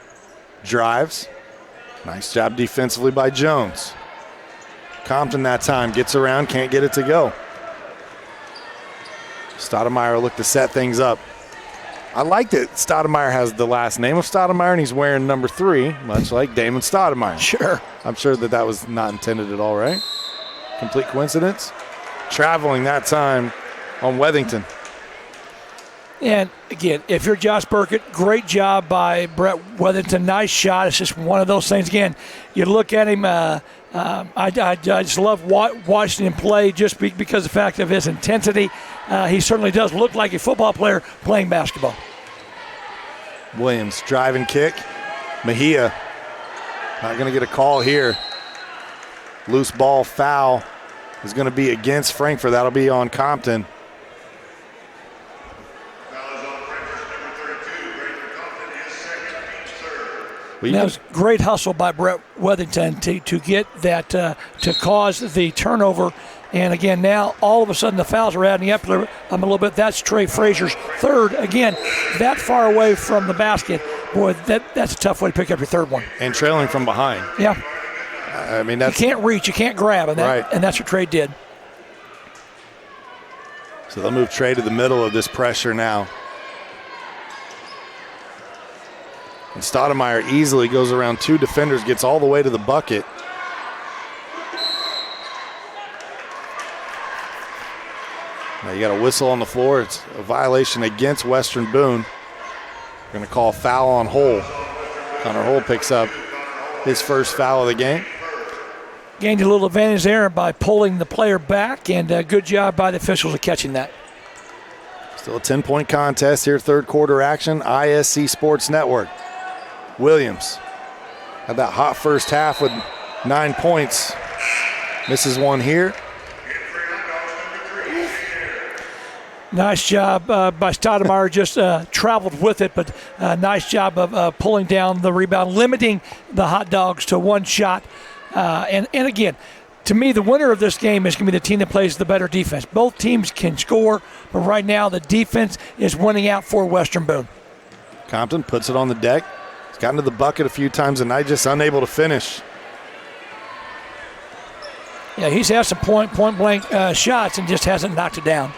drives. Nice job defensively by Jones. Compton that time gets around, can't get it to go. Stoudemire looked to set things up. I like that Stoudemire has the last name of Stoudemire, and he's wearing number 3, much like Damon Stoudemire. Sure. I'm sure that was not intended at all, right? Complete coincidence. Traveling that time on Wethington. And again, if you're Josh Burkett, great job by Brett Wethington. Nice shot. It's just one of those things. Again, you look at him. I just love watching him play just because of the fact of his intensity. He certainly does look like a football player playing basketball. Williams, drive and kick. Mejia not going to get a call here. Loose ball foul is going to be against Frankfort. That'll be on Compton. That was great hustle by Brett Wethington to get that, to cause the turnover. And again, now all of a sudden the fouls are adding up a little bit. That's Trey Frazier's third. Again, that far away from the basket. Boy, that's a tough way to pick up your third one. And trailing from behind. Yeah. I mean, that's, you can't reach, you can't grab, and that's what Trey did. So they'll move Trey to the middle of this pressure now. And Stoudemire easily goes around 2 defenders, gets all the way to the bucket. Now you got a whistle on the floor. It's a violation against Western Boone. We're going to call foul on Hull. Connor Hull picks up his first foul of the game. Gained a little advantage there by pulling the player back, and good job by the officials of catching that. Still a 10-point contest here, third quarter action, ISC Sports Network. Williams had that hot first half with 9 points. Misses one here. Nice job by Stoudemire, just traveled with it, but nice job of pulling down the rebound, limiting the Hot Dogs to one shot. And again, to me, the winner of this game is going to be the team that plays the better defense. Both teams can score, but right now the defense is winning out for Western Boone. Compton puts it on the deck. He's gotten to the bucket a few times tonight, just unable to finish. Yeah, he's had some point-blank shots and just hasn't knocked it down.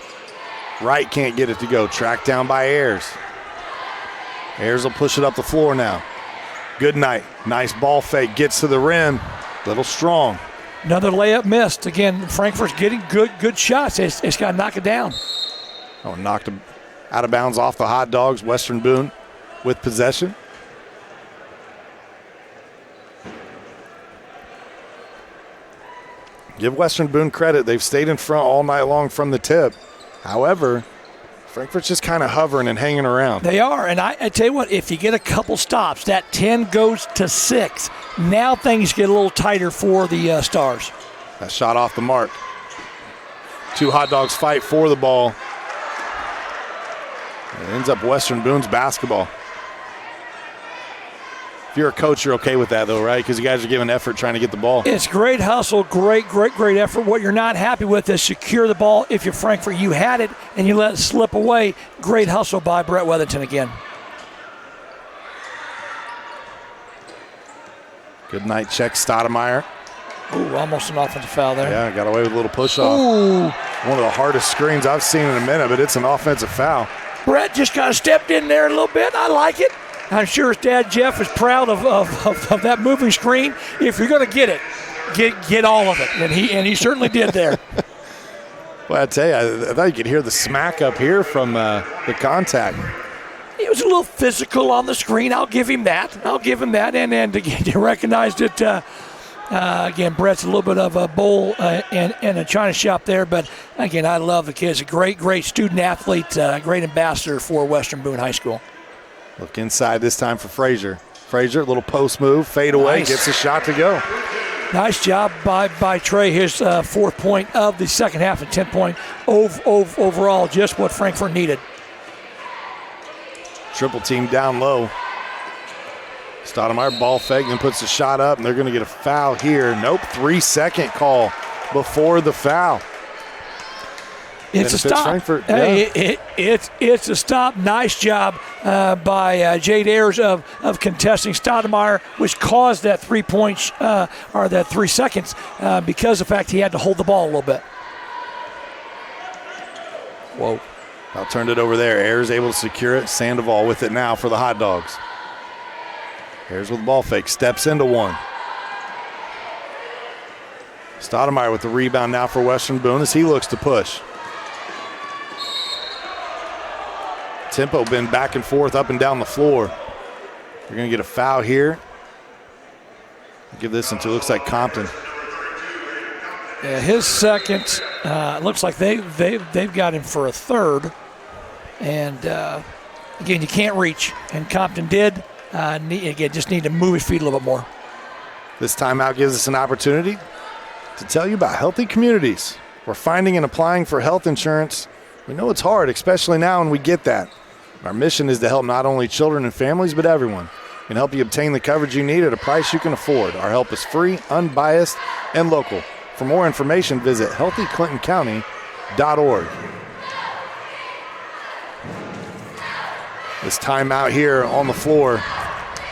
Wright can't get it to go. Tracked down by Ayers. Ayers will push it up the floor now. Good night. Nice ball fake. Gets to the rim. Little strong. Another layup missed. Again, Frankfort's getting good shots. It's got to knock it down. Oh, knocked him out of bounds off the hot dogs. Western Boone with possession. Give Western Boone credit. They've stayed in front all night long from the tip. However, Frankfort's just kind of hovering and hanging around. They are, and I tell you what, if you get a couple stops, that 10 goes to 6. Now things get a little tighter for the Stars. That shot off the mark. Two hot dogs fight for the ball. It ends up Western Boone's basketball. If you're a coach, you're okay with that, though, right? Because you guys are giving effort trying to get the ball. It's great hustle, great effort. What you're not happy with is secure the ball. If you're Frankfort, you had it, and you let it slip away. Great hustle by Brett Weatherington again. Good night check, Stoudemire. Ooh, almost an offensive foul there. Yeah, got away with a little push-off. Ooh. One of the hardest screens I've seen in a minute, but it's an offensive foul. Brett just kind of stepped in there a little bit. I like it. I'm sure his dad, Jeff, is proud of that moving screen. If you're going to get it, get all of it. And he certainly did there. Well, I tell you, I thought you could hear the smack up here from the contact. He was a little physical on the screen. I'll give him that. And again, you recognized it. Again, Brett's a little bit of a bowl and a china shop there. But, again, I love the kid. He's a great student athlete, great ambassador for Western Boone High School. Look inside this time for Frazier. Frazier, little post move, fade away, Nice. Gets a shot to go. Nice job by Trey. His 4th point of the second half and 10-point overall, just what Frankfort needed. Triple team down low. Stoudemire ball fake, then puts the shot up, and they're going to get a foul here. Nope, 3-second call before the foul. It's a stop. Frankfort, yeah. It's a stop. Nice job by Jade Ayers of contesting Stoudemire, which caused that 3 points or that 3 seconds because of the fact he had to hold the ball a little bit. Whoa. I'll turn it over there. Ayers able to secure it. Sandoval with it now for the hot dogs. Ayers with the ball fake. Steps into one. Stoudemire with the rebound now for Western Boone as he looks to push. Tempo been back and forth, up and down the floor. They're going to get a foul here. Give this into, looks like Compton. Yeah, his second. Looks like they've got him for a third. And, again, you can't reach. And Compton did. Just need to move his feet a little bit more. This timeout gives us an opportunity to tell you about Healthy Communities. We're finding and applying for health insurance. We know it's hard, especially now, and we get that. Our mission is to help not only children and families, but everyone, and help you obtain the coverage you need at a price you can afford. Our help is free, unbiased, and local. For more information, visit healthyclintoncounty.org. This timeout here on the floor.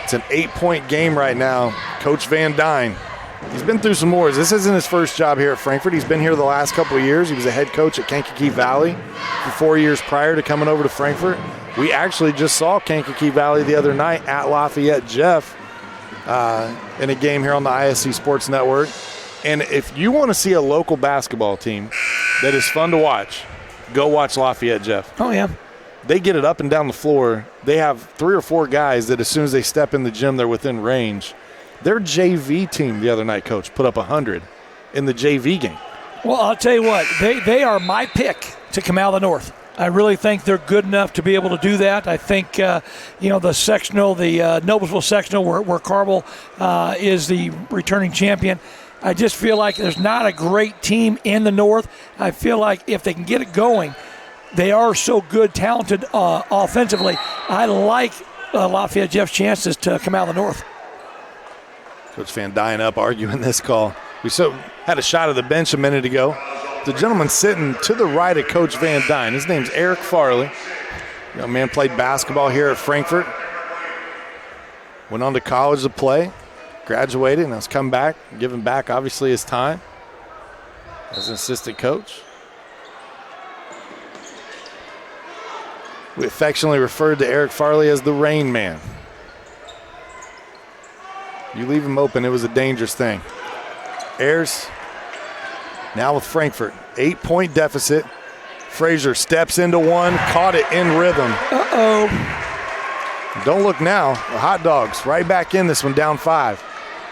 It's an 8-point game right now. Coach Van Dyne, he's been through some wars. This isn't his first job here at Frankfort. He's been here the last couple of years. He was a head coach at Kankakee Valley for 4 years prior to coming over to Frankfort. We actually just saw Kankakee Valley the other night at Lafayette Jeff in a game here on the ISC Sports Network. And if you want to see a local basketball team that is fun to watch, go watch Lafayette Jeff. Oh, yeah. They get it up and down the floor. They have 3 or 4 guys that as soon as they step in the gym, they're within range. Their JV team the other night, Coach, put up 100 in the JV game. Well, I'll tell you what, they are my pick to come out of the North. I really think they're good enough to be able to do that. I think, the sectional, the Noblesville sectional where Carmel is the returning champion, I just feel like there's not a great team in the North. I feel like if they can get it going, they are so good, talented offensively. I like Lafayette Jeff's chances to come out of the North. Coach Van Dyne up arguing this call. We had a shot of the bench a minute ago. The gentleman sitting to the right of Coach Van Dyne, his name's Eric Farley. Young man played basketball here at Frankfort. Went on to college to play. Graduated and has come back, given back obviously his time as an assistant coach. We affectionately referred to Eric Farley as the Rain Man. You leave him open, it was a dangerous thing. Ayers Now with Frankfort, 8-point deficit. Frazier steps into one, caught it in rhythm. Don't look now. The Hot Dogs right back in this one, down 5.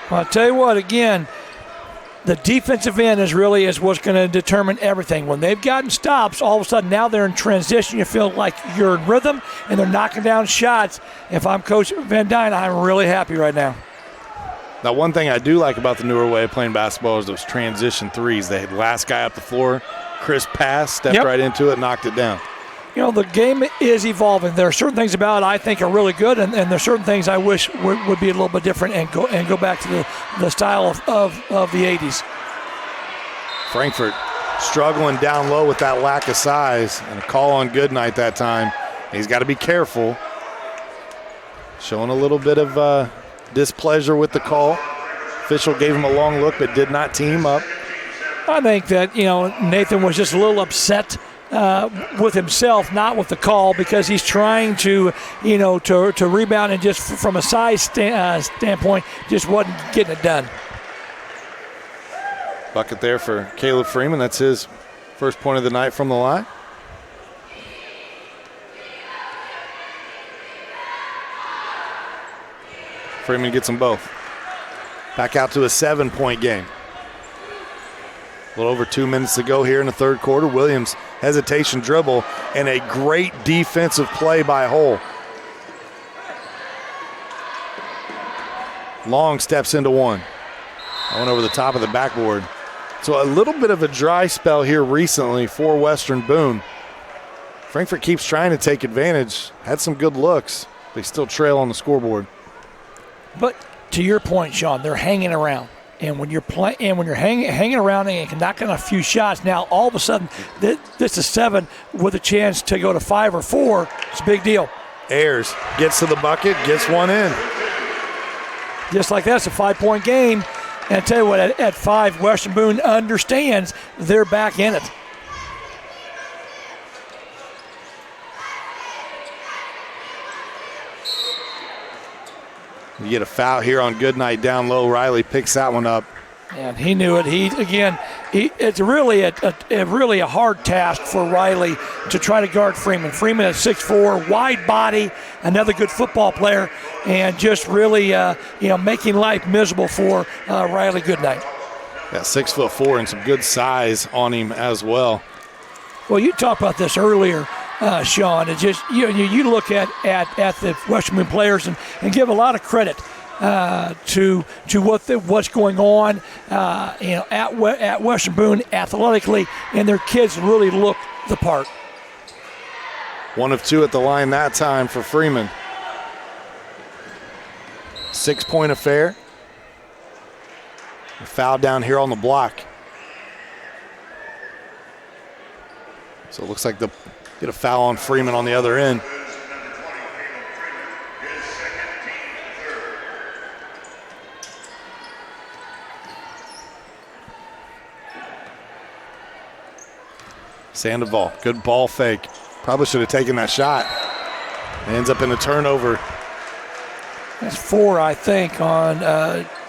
Well, I'll tell you what, again, the defensive end is what's going to determine everything. When they've gotten stops, all of a sudden now they're in transition. You feel like you're in rhythm, and they're knocking down shots. If I'm Coach Van Dyne, I'm really happy right now. Now, one thing I do like about the newer way of playing basketball is those transition threes. They had last guy up the floor, crisp pass, stepped right into it, knocked it down. You know, the game is evolving. There are certain things about it I think are really good, and there are certain things I wish would be a little bit different and go back to the style of the 80s. Frankfort struggling down low with that lack of size, and a call on Goodnight that time. He's got to be careful. Showing a little bit of displeasure with the call. Official gave him a long look but did not tee him up. I think that, Nathan was just a little upset with himself, not with the call, because he's trying to rebound, and just from a size standpoint, just wasn't getting it done. Bucket there for Caleb Freeman. That's his first point of the night from the line. Freeman gets them both. Back out to a 7-point game. A little over 2 minutes to go here in the third quarter. Williams hesitation dribble and a great defensive play by Hull. Long steps into one. I went over the top of the backboard. So a little bit of a dry spell here recently for Western Boone. Frankfort keeps trying to take advantage. Had some good looks. They still trail on the scoreboard. But to your point, Sean, they're hanging around. And when you're hanging around and can knock in a few shots, now all of a sudden this is 7 with a chance to go to 5 or 4. It's a big deal. Ayers gets to the bucket, gets one in. Just like that, it's a 5-point game. And I tell you what, at 5, Western Boone understands they're back in it. You get a foul here on Goodnight down low. Riley picks that one up. And he knew it. It's really a hard task for Riley to try to guard Freeman. Freeman at 6'4", wide body, another good football player, and just really making life miserable for Riley Goodnight. Yeah, 6'4" and some good size on him as well. Well, you talked about this earlier, Sean. It's just you look at the Western Boone players and give a lot of credit to what's going on at Western Boone athletically, and their kids really look the part. 1 of 2 at the line that time for Freeman. 6-point affair. A foul down here on the block. So it looks like they'll get a foul on Freeman on the other end. Sandoval, good ball fake. Probably should have taken that shot. It ends up in a turnover. That's 4, I think, on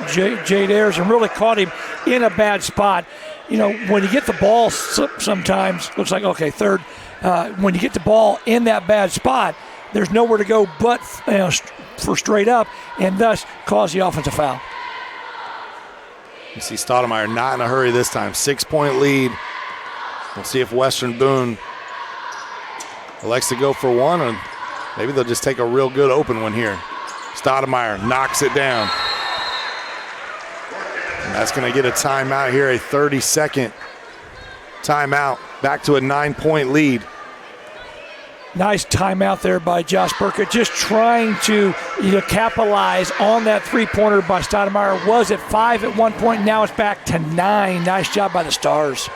Jade Ayers, and really caught him in a bad spot. When you get the ball sometimes, looks like, okay, third. When you get the ball in that bad spot, there's nowhere to go but for straight up, and thus cause the offensive foul. You see Stoudemire not in a hurry this time. 6-point lead. We'll see if Western Boone elects to go for one, or maybe they'll just take a real good open one here. Stoudemire knocks it down. And that's going to get a timeout here, a 30-second timeout. Back to a 9-point lead. Nice timeout there by Josh Burkett, just trying to capitalize on that three-pointer by Stoudemire. Was at 5 at one point, now it's back to 9. Nice job by the Stars.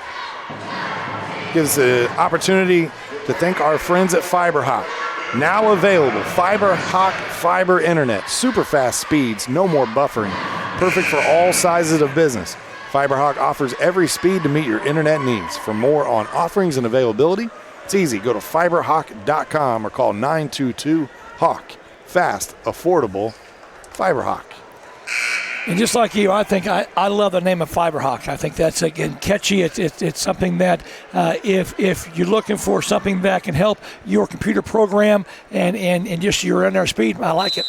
Gives the opportunity to thank our friends at FiberHawk. Now available, FiberHawk fiber internet. Super fast speeds, no more buffering. Perfect for all sizes of business. FiberHawk offers every speed to meet your internet needs. For more on offerings and availability, it's easy. Go to fiberhawk.com or call 922-HAWK. Fast, affordable, FiberHawk. And just like you, I think I love the name of Fiberhawk. I think that's, again, catchy. It's something that if you're looking for something that can help your computer program and just your in-air speed, I like it.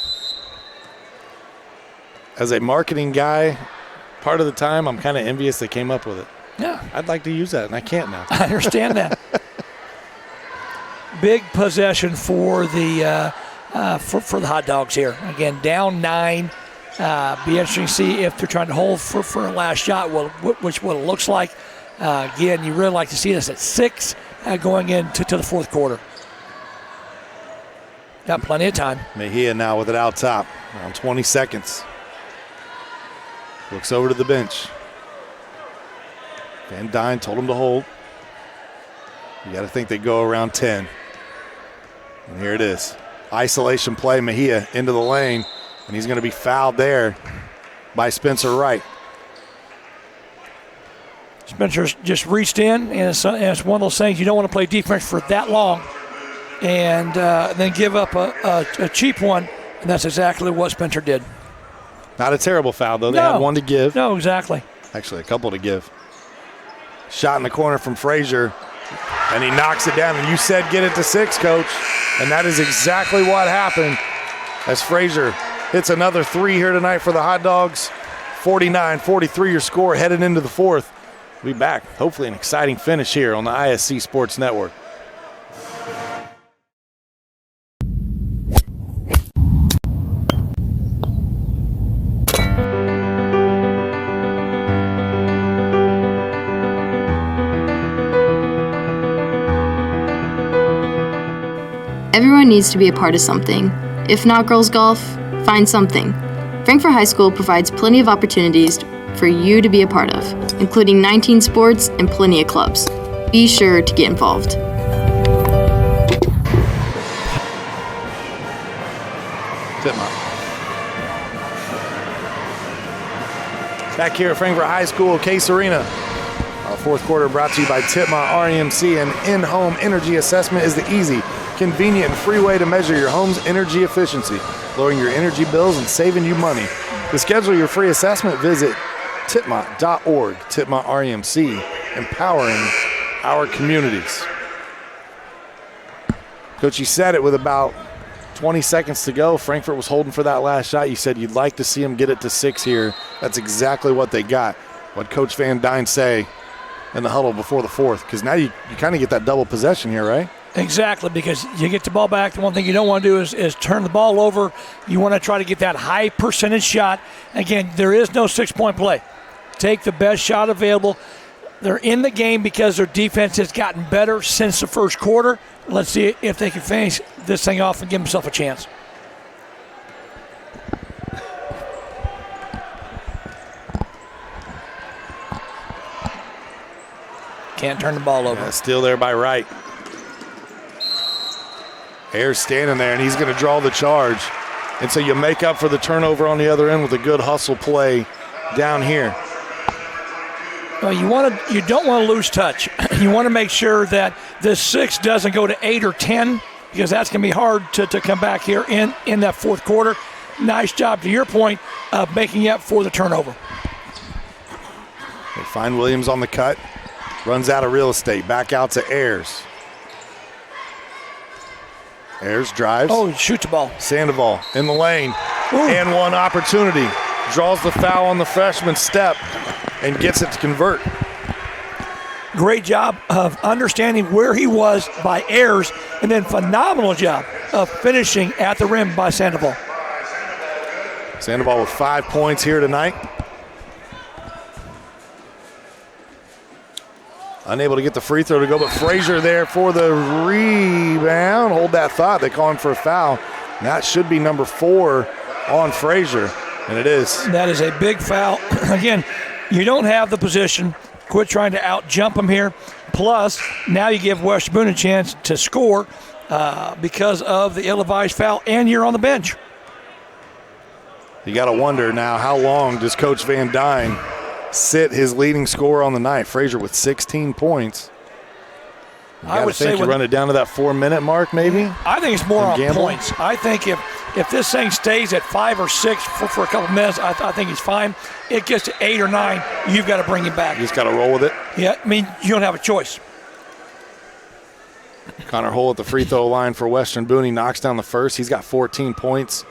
As a marketing guy, part of the time I'm kind of envious they came up with it. Yeah. I'd like to use that, and I can't now. I understand that. Big possession for the for the Hot Dogs here. Again, down 9. Be interesting to see if they're trying to hold for a last shot, which what it looks like. Again, you really like to see this at 6 going into the fourth quarter. Got plenty of time. Mejia now with it out top, around 20 seconds. Looks over to the bench. Van Dyne told him to hold. You got to think they go around 10. And here it is. Isolation play, Mejia into the lane. And he's going to be fouled there by Spencer Wright. Spencer's just reached in, and it's one of those things you don't want to play defense for that long and then give up a cheap one, and that's exactly what Spencer did. Not a terrible foul, though. They had one to give. No, exactly. Actually, a couple to give. Shot in the corner from Frazier, and he knocks it down. And you said get it to 6, Coach, and that is exactly what happened as Frazier hits another 3 here tonight for the Hot Dogs. 49-43 your score headed into the fourth. We'll be back. Hopefully an exciting finish here on the ISC Sports Network. Everyone needs to be a part of something. If not girls golf, find something. Frankfort High School provides plenty of opportunities for you to be a part of, including 19 sports and plenty of clubs. Be sure to get involved. Back here at Frankfort High School, Case Arena. Our fourth quarter brought to you by Titma REMC, and in-home energy assessment is the easy, convenient, and free way to measure your home's energy efficiency, lowering your energy bills and saving you money. To schedule your free assessment, visit titma.org. Titma REMC, empowering our communities. Coach, you said it with about 20 seconds to go. Frankfort was holding for that last shot. You said you'd like to see them get it to 6 here. That's exactly what they got. What Coach Van Dyne say in the huddle before the fourth, because now you kind of get that double possession here, right? Exactly, because you get the ball back. The one thing you don't want to do is turn the ball over. You want to try to get that high percentage shot. Again, there is no 6-point play. Take the best shot available. They're in the game because their defense has gotten better since the first quarter. Let's see if they can finish this thing off and give themselves a chance. Can't turn the ball over. Yeah, still there by Wright. Ayers standing there, and he's going to draw the charge. And so you make up for the turnover on the other end with a good hustle play down here. Well, you don't want to lose touch. You want to make sure that this 6 doesn't go to 8 or 10, because that's going to be hard to come back here in that fourth quarter. Nice job, to your point, of making up for the turnover. They find Williams on the cut. Runs out of real estate. Back out to Ayers. Ayers drives. Oh, he shoots the ball. Sandoval in the lane. Ooh. And one opportunity. Draws the foul on the freshman's step and gets it to convert. Great job of understanding where he was by Ayers, and then phenomenal job of finishing at the rim by Sandoval. Sandoval with 5 points here tonight. Unable to get the free throw to go, but Frazier there for the rebound. Hold that thought. They call him for a foul. And that should be number 4 on Frazier, and it is. That is a big foul. Again, you don't have the position. Quit trying to out-jump him here. Plus, now you give West Boone a chance to score because of the ill-advised foul, and you're on the bench. You got to wonder now, how long does Coach Van Dyne sit his leading scorer on the night? Frazier with 16 points. I would say you run it down to that 4-minute mark, maybe. I think it's more on gambling. points. I think if this thing stays at 5 or 6 for a couple minutes, I think he's fine. It gets to 8 or 9, you've got to bring him back. You just got to roll with it. Yeah, I mean, you don't have a choice. Connor Hull at the free throw line for Western Boone. He knocks down the first. He's got 14 points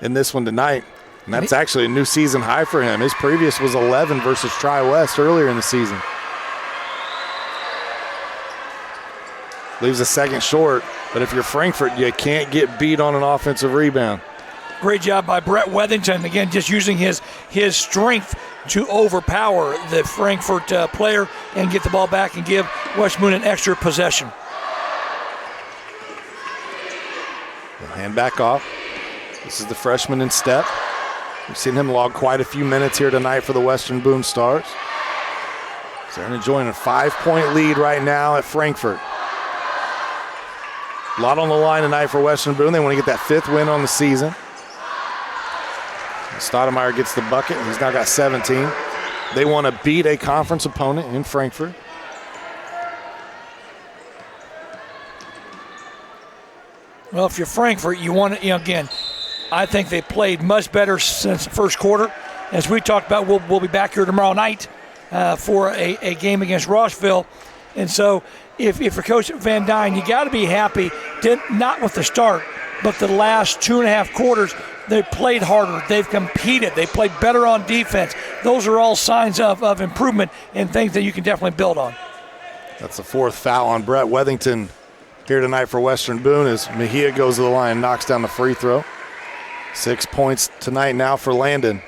in this one tonight. And that's actually a new season high for him. His previous was 11 versus Tri-West earlier in the season. Leaves a second short, but if you're Frankfort, you can't get beat on an offensive rebound. Great job by Brett Wethington. Again, just using his strength to overpower the Frankfort player and get the ball back and give West Boone an extra possession. They'll hand back off. This is the freshman in step. We've seen him log quite a few minutes here tonight for the Western Boone Stars. So they're enjoying a 5-point lead right now at Frankfort. A lot on the line tonight for Western Boone. They want to get that 5th win on the season. Stoudemire gets the bucket. He's now got 17. They want to beat a conference opponent in Frankfort. Well, if you're Frankfort, you want to, again, I think they played much better since the first quarter. As we talked about, we'll be back here tomorrow night for a game against Rossville. And so if you're Coach Van Dyne, you got to be happy, not with the start, but the last 2.5 quarters, they played harder. They've competed. They played better on defense. Those are all signs of improvement and things that you can definitely build on. That's the 4th foul on Brett Wethington here tonight for Western Boone as Mejia goes to the line and knocks down the free throw. 6 points tonight now for Landon.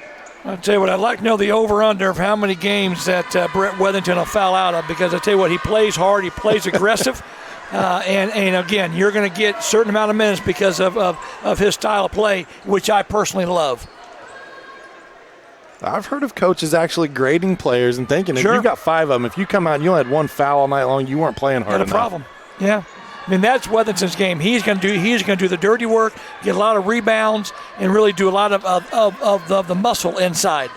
I'll tell you what, I'd like to know the over-under of how many games that Brett Wethington will foul out of, because I tell you what, he plays hard, he plays aggressive, and again, you're going to get a certain amount of minutes because of his style of play, which I personally love. I've heard of coaches actually grading players and thinking, if you've got 5 of them, if you come out and you only had 1 foul all night long, you weren't playing hard enough. Got a problem, yeah. I mean, that's Wethington's game. He's going to do the dirty work, get a lot of rebounds, and really do a lot of the muscle inside.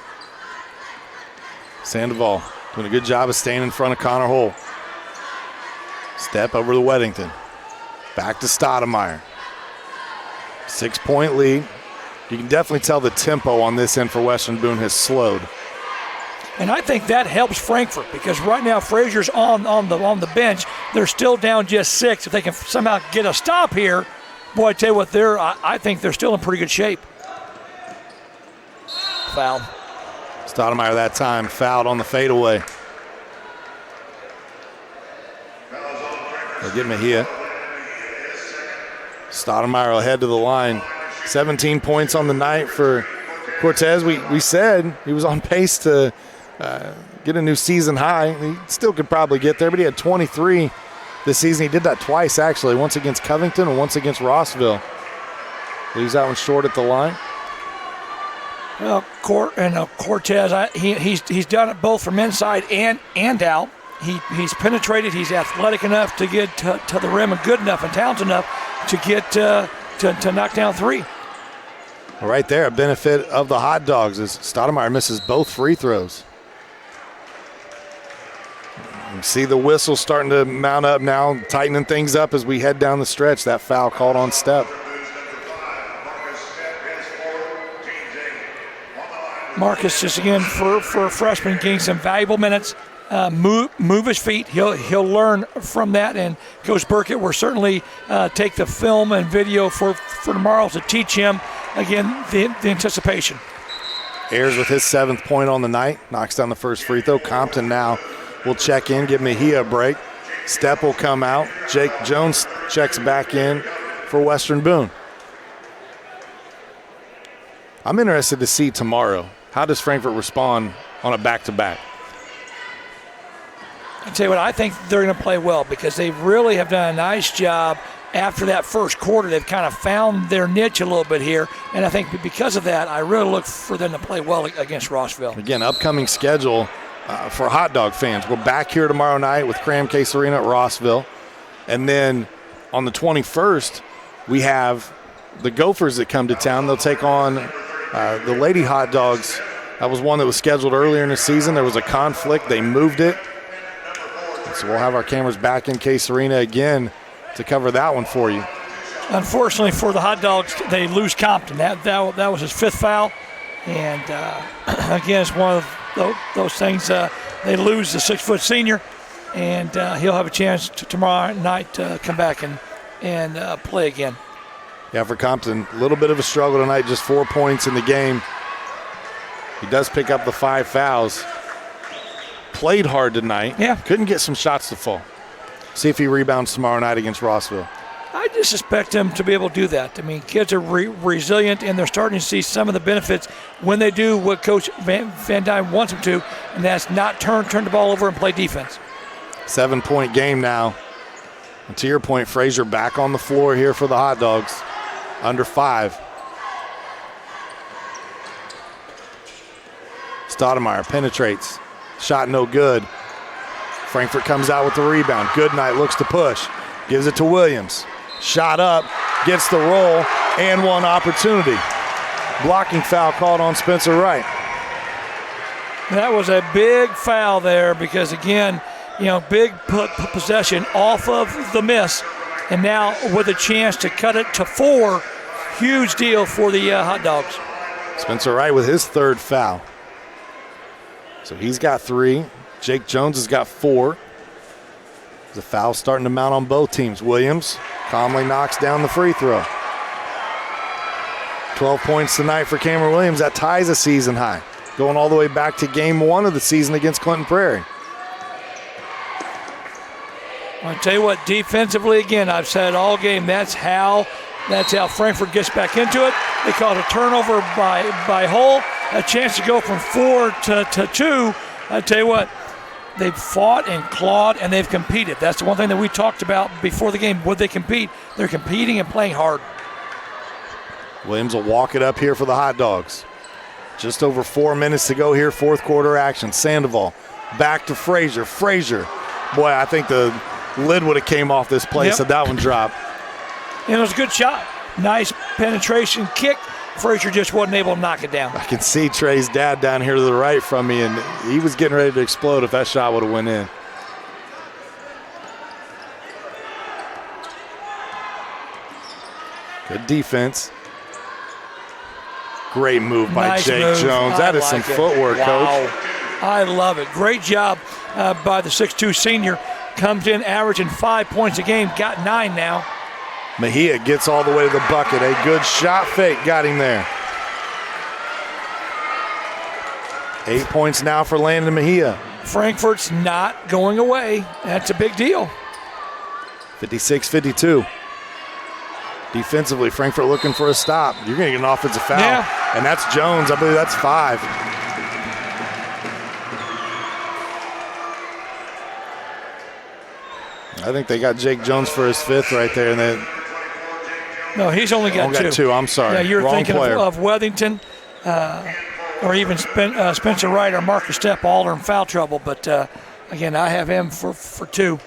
Sandoval doing a good job of staying in front of Connor Hull. Step over to Wethington. Back to Stoudemire. 6-point lead. You can definitely tell the tempo on this end for Western Boone has slowed. And I think that helps Frankfort, because right now Frazier's on the bench. They're still down just 6. If they can somehow get a stop here, boy, I tell you what, I think they're still in pretty good shape. Foul. Stoudemire that time fouled on the fadeaway. They'll get Mejia. Stoudemire will head to the line. 17 points on the night for Cortez. We said he was on pace to get a new season high. He still could probably get there, but he had 23 this season. He did that twice, actually, once against Covington and once against Rossville. Leaves that one short at the line. Well, Cortez, he's done it both from inside and out. He's penetrated. He's athletic enough to get to the rim and good enough and talented enough to get to knock down 3. Right there, a benefit of the hot dogs as Stoudemire misses both free throws. You see the whistle starting to mount up now, tightening things up as we head down the stretch. That foul called on Step. Marcus just again for a freshman getting some valuable minutes. Move his feet. He'll learn from that. And Coach Burkett will certainly take the film and video for tomorrow to teach him again the anticipation. Ayers with his 7th point on the night, knocks down the first free throw. Compton now will check in, give Mejia a break. Step will come out. Jake Jones checks back in for Western Boone. I'm interested to see tomorrow, how does Frankfort respond on a back-to-back? I'll tell you what, I think they're going to play well because they really have done a nice job after that first quarter. They've kind of found their niche a little bit here, and I think because of that, I really look for them to play well against Rossville. Again, upcoming schedule for hot dog fans. We're back here tomorrow night with Cram Case Arena at Rossville. And then on the 21st, we have the Gophers that come to town. They'll take on the Lady Hot Dogs. That was one that was scheduled earlier in the season. There was a conflict. They moved it. So we'll have our cameras back in Case Arena again to cover that one for you. Unfortunately for the Hot Dogs, they lose Compton. That was his 5th foul. And, again, it's one of those things. They lose the 6-foot senior, and he'll have a chance tomorrow night to come back and play again. Yeah, for Compton, a little bit of a struggle tonight, just 4 points in the game. He does pick up the 5 fouls. Played hard tonight. Yeah. Couldn't get some shots to fall. See if he rebounds tomorrow night against Rossville. I just expect him to be able to do that. I mean, kids are resilient, and they're starting to see some of the benefits when they do what Coach Van Dyne wants them to, and that's not turn the ball over and play defense. 7-point game now. And to your point, Frazier back on the floor here for the Hot Dogs. Under 5. Stoudemire penetrates. Shot no good. Frankfort comes out with the rebound. Goodnight looks to push. Gives it to Williams. Shot up. Gets the roll. And one opportunity. Blocking foul called on Spencer Wright. That was a big foul there because, again, big possession off of the miss. And now with a chance to cut it to 4. Huge deal for the Hot Dogs. Spencer Wright with his 3rd foul. So he's got 3. Jake Jones has got 4. The foul starting to mount on both teams. Williams calmly knocks down the free throw. 12 points tonight for Cameron Williams. That ties a season high. Going all the way back to game 1 of the season against Clinton Prairie. I'll tell you what, defensively, again, I've said all game, that's how Frankfort gets back into it. They call it a turnover by Hull, a chance to go from 4 to 2. I tell you what, they've fought and clawed and they've competed. That's the one thing that we talked about before the game. Would they compete? They're competing and playing hard. Williams will walk it up here for the Hot Dogs. Just over 4 minutes to go here, 4th quarter action. Sandoval back to Frazier. Frazier, boy, I think the lid would have came off this play, so that one dropped. And it was a good shot. Nice penetration kick. Frazier just wasn't able to knock it down. I can see Trey's dad down here to the right from me, and he was getting ready to explode if that shot would have went in. Good defense. Great move by Jake Jones. That is some footwork, Coach. I love it. Great job by the 6'2 senior. Comes in averaging 5 points a game. Got 9 now. Mejia gets all the way to the bucket. A good shot fake got him there. 8 points now for Landon Mejia. Frankfort's not going away. That's a big deal. 56-52. Defensively, Frankfort looking for a stop. You're going to get an offensive foul. Yeah. And that's Jones. I believe that's 5. I think they got Jake Jones for his 5th right there. And then no, he's only got 2. I'm sorry. Yeah, you're Wrong thinking player. of Wethington or even Spencer Wright or Marcus Stepp, all are in foul trouble. But, again, I have him for 2.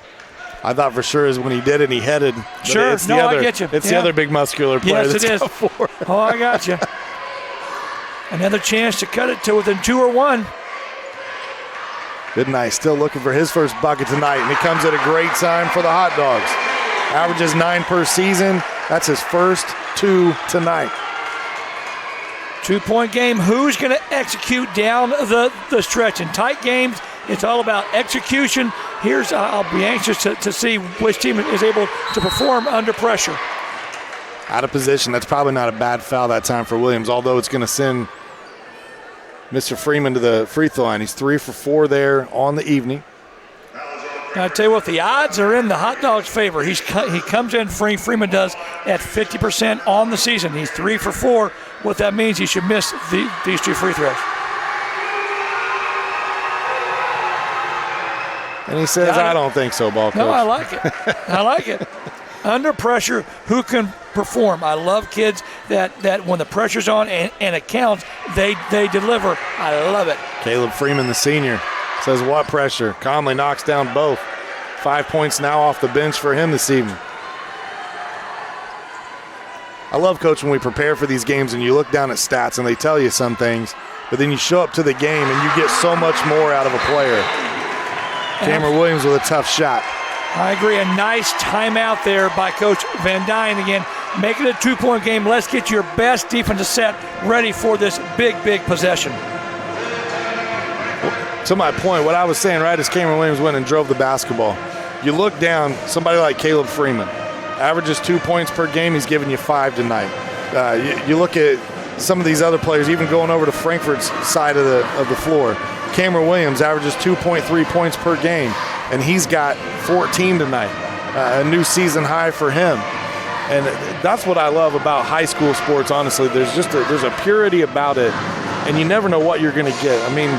I thought for sure is when he did it, he headed. Sure, it's I get you. It's the other big muscular player. Yes, it is. Oh, I got you. Another chance to cut it to within 2 or 1. Goodnight still looking for his first bucket tonight, and it comes at a great time for the Hot Dogs. Averages 9 per season. That's his first 2 tonight. 2-point game. Who's going to execute down the stretch? In tight games, it's all about execution. I'll be anxious to see which team is able to perform under pressure. Out of position. That's probably not a bad foul that time for Williams, although it's going to send Mr. Freeman to the free throw line. He's 3 for 4 there on the evening. Now, I tell you what, the odds are in the Hot Dogs' favor. He comes in, Freeman does, at 50% on the season. He's 3 for 4. What that means, he should miss these 2 free throws. And he says, I don't think so, ball coach. No, I like it. I like it. Under pressure, who can perform? I love kids that when the pressure's on and it counts, they deliver. I love it. Caleb Freeman, the senior, says what pressure? Conley knocks down both. 5 points now off the bench for him this evening. I love, Coach, when we prepare for these games and you look down at stats and they tell you some things, but then you show up to the game and you get so much more out of a player. Cameron Williams with a tough shot. I agree. A nice timeout there by Coach Van Dyne. Again, make it a 2-point game. Let's get your best defensive set ready for this big possession. To my point, what I was saying, right, is Cameron Williams went and drove the basketball. You look down, somebody like Caleb Freeman, averages 2 points per game. He's giving you 5 tonight. You look at some of these other players, even going over to Frankfort's side of the floor. Cameron Williams averages 2.3 points per game, and he's got 14 tonight, a new season high for him. And that's what I love about high school sports, honestly. There's a purity about it, and you never know what you're going to get. I mean,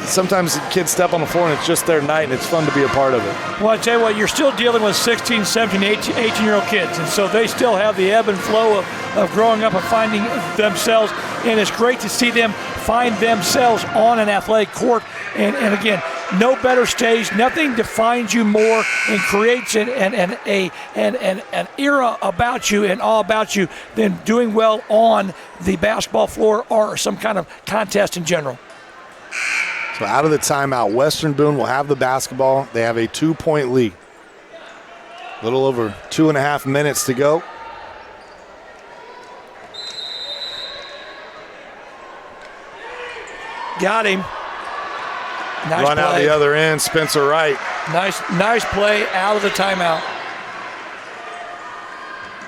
sometimes kids step on the floor and it's just their night, and it's fun to be a part of it. Well, I tell you what, you're still dealing with 16, 17, 18-year-old kids, and so they still have the ebb and flow of growing up and finding themselves, and it's great to see them find themselves on an athletic court. And again, no better stage, nothing defines you more and creates an era about you and all about you than doing well on the basketball floor or some kind of contest in general. So out of the timeout, Western Boone will have the basketball. They have a 2-point lead. A little over 2.5 minutes to go. Got him. Nice Run play. out the other end, Spencer Wright. Nice play out of the timeout.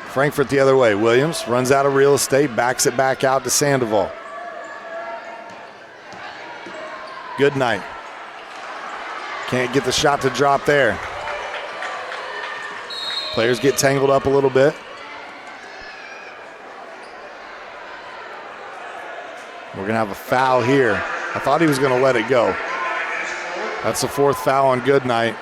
Frankfort the other way. Williams runs out of real estate, backs it back out to Sandoval. Good night. Can't get the shot to drop there. Players get tangled up a little bit. We're going to have a foul here. I thought he was going to let it go. That's the 4th foul on Goodnight.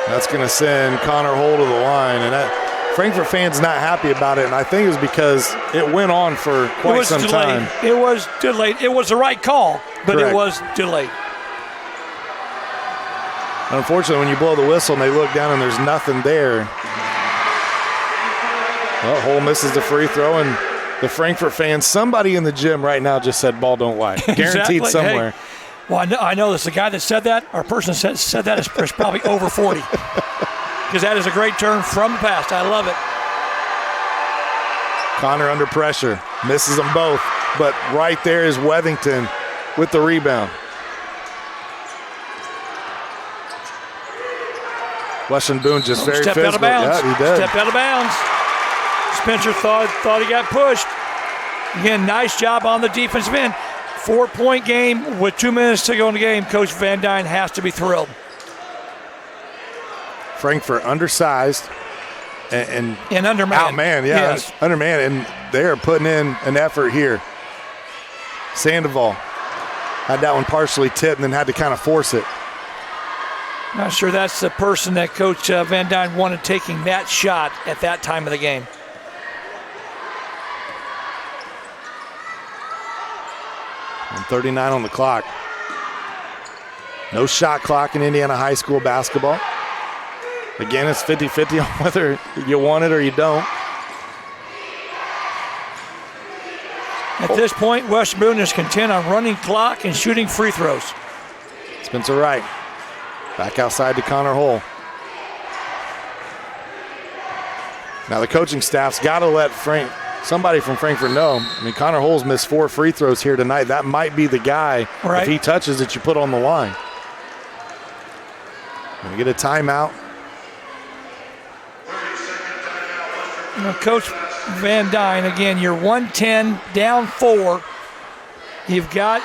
That's going to send Connor Hull to the line. And that Frankfort fans not happy about it, and I think it was because it went on for quite some time. It was delayed. It was the right call, but Correct. It was delayed. Unfortunately, when you blow the whistle and they look down and there's nothing there, well, Hull misses the free throw, and the Frankfort fans, somebody in the gym right now just said ball don't lie. Guaranteed Exactly. somewhere. Hey, well, I know this. The guy that said that, or person that said that is probably over 40. Because that is a great turn from the past. I love it. Connor under pressure. Misses them both. But right there is Wethington with the rebound. Western Boone just very Stepped physical. out of bounds. Yeah, he did. Stepped out of bounds. Spencer thought he got pushed. Again, nice job on the defensive end. 4-point game with 2 minutes to go in the game. Coach Van Dyne has to be thrilled. Frankfort undersized and undermanned. Outmanned, yeah. Yes. Undermanned, and they're putting in an effort here. Sandoval had that one partially tipped and then had to kind of force it. Not sure that's the person that Coach Van Dyne wanted taking that shot at that time of the game. And 39 on the clock. No shot clock in Indiana high school basketball. Again, it's 50-50 on whether you want it or you don't. At this point, Western Boone is content on running clock and shooting free throws. Spencer Wright back outside to Connor Hull. Now the coaching staff's got to let somebody from Frankfort know. I mean, Connor Hull's missed 4 free throws here tonight. That might be the guy, right, if he touches it, you put on the line. Gonna get a timeout. Coach Van Dyne, again, you're 110, down 4. You've got,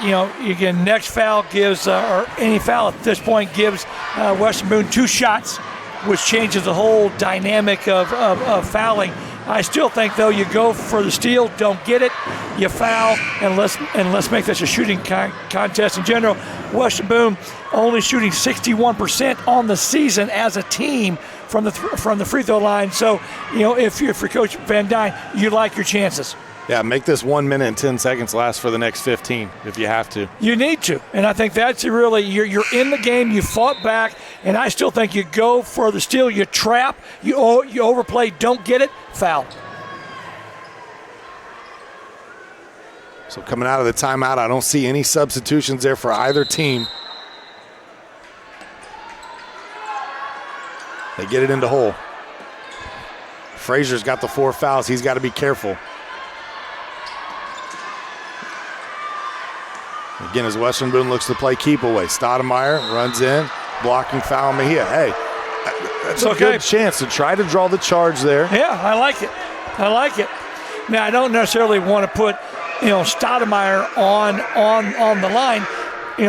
again, next foul gives, or any foul at this point gives Western Boone 2 shots, which changes the whole dynamic of fouling. I still think, though, you go for the steal, don't get it, you foul, and let's make this a shooting contest in general. Western Boone only shooting 61% on the season as a team from the free throw line. So, if you're for Coach Van Dyne, you like your chances. Yeah, make this 1 minute and 10 seconds last for the next 15 if you have to. You need to, and I think that's really, you're in the game, you fought back, and I still think you go for the steal, you trap, you overplay, don't get it, foul. So coming out of the timeout, I don't see any substitutions there for either team. They get it into hole. Frazier's got the 4 fouls. He's got to be careful. Again, as Western Boone looks to play keep away. Stoudemire runs in, blocking foul Mejia. Hey, that's a good chance to try to draw the charge there. Yeah, I like it. I like it. Now, I don't necessarily want to put, Stoudemire on the line.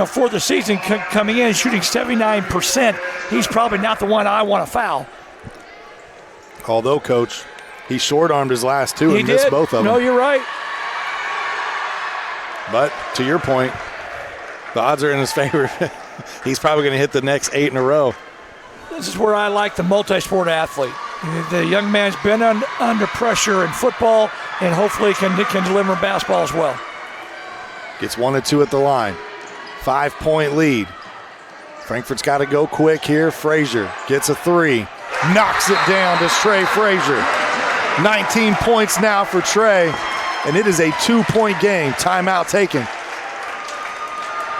For the season coming in, shooting 79%, he's probably not the one I want to foul. Although, Coach, he short-armed his last 2 and missed both of them. No, you're right. But to your point, the odds are in his favor. He's probably going to hit the next 8 in a row. This is where I like the multi-sport athlete. The young man's been under pressure in football, and hopefully can deliver in basketball as well. Gets 1 and 2 at the line. 5-point lead. Frankfort's got to go quick here. Frazier gets a 3. Knocks it down to Trey Frazier. 19 points now for Trey. And it is a 2-point game. Timeout taken.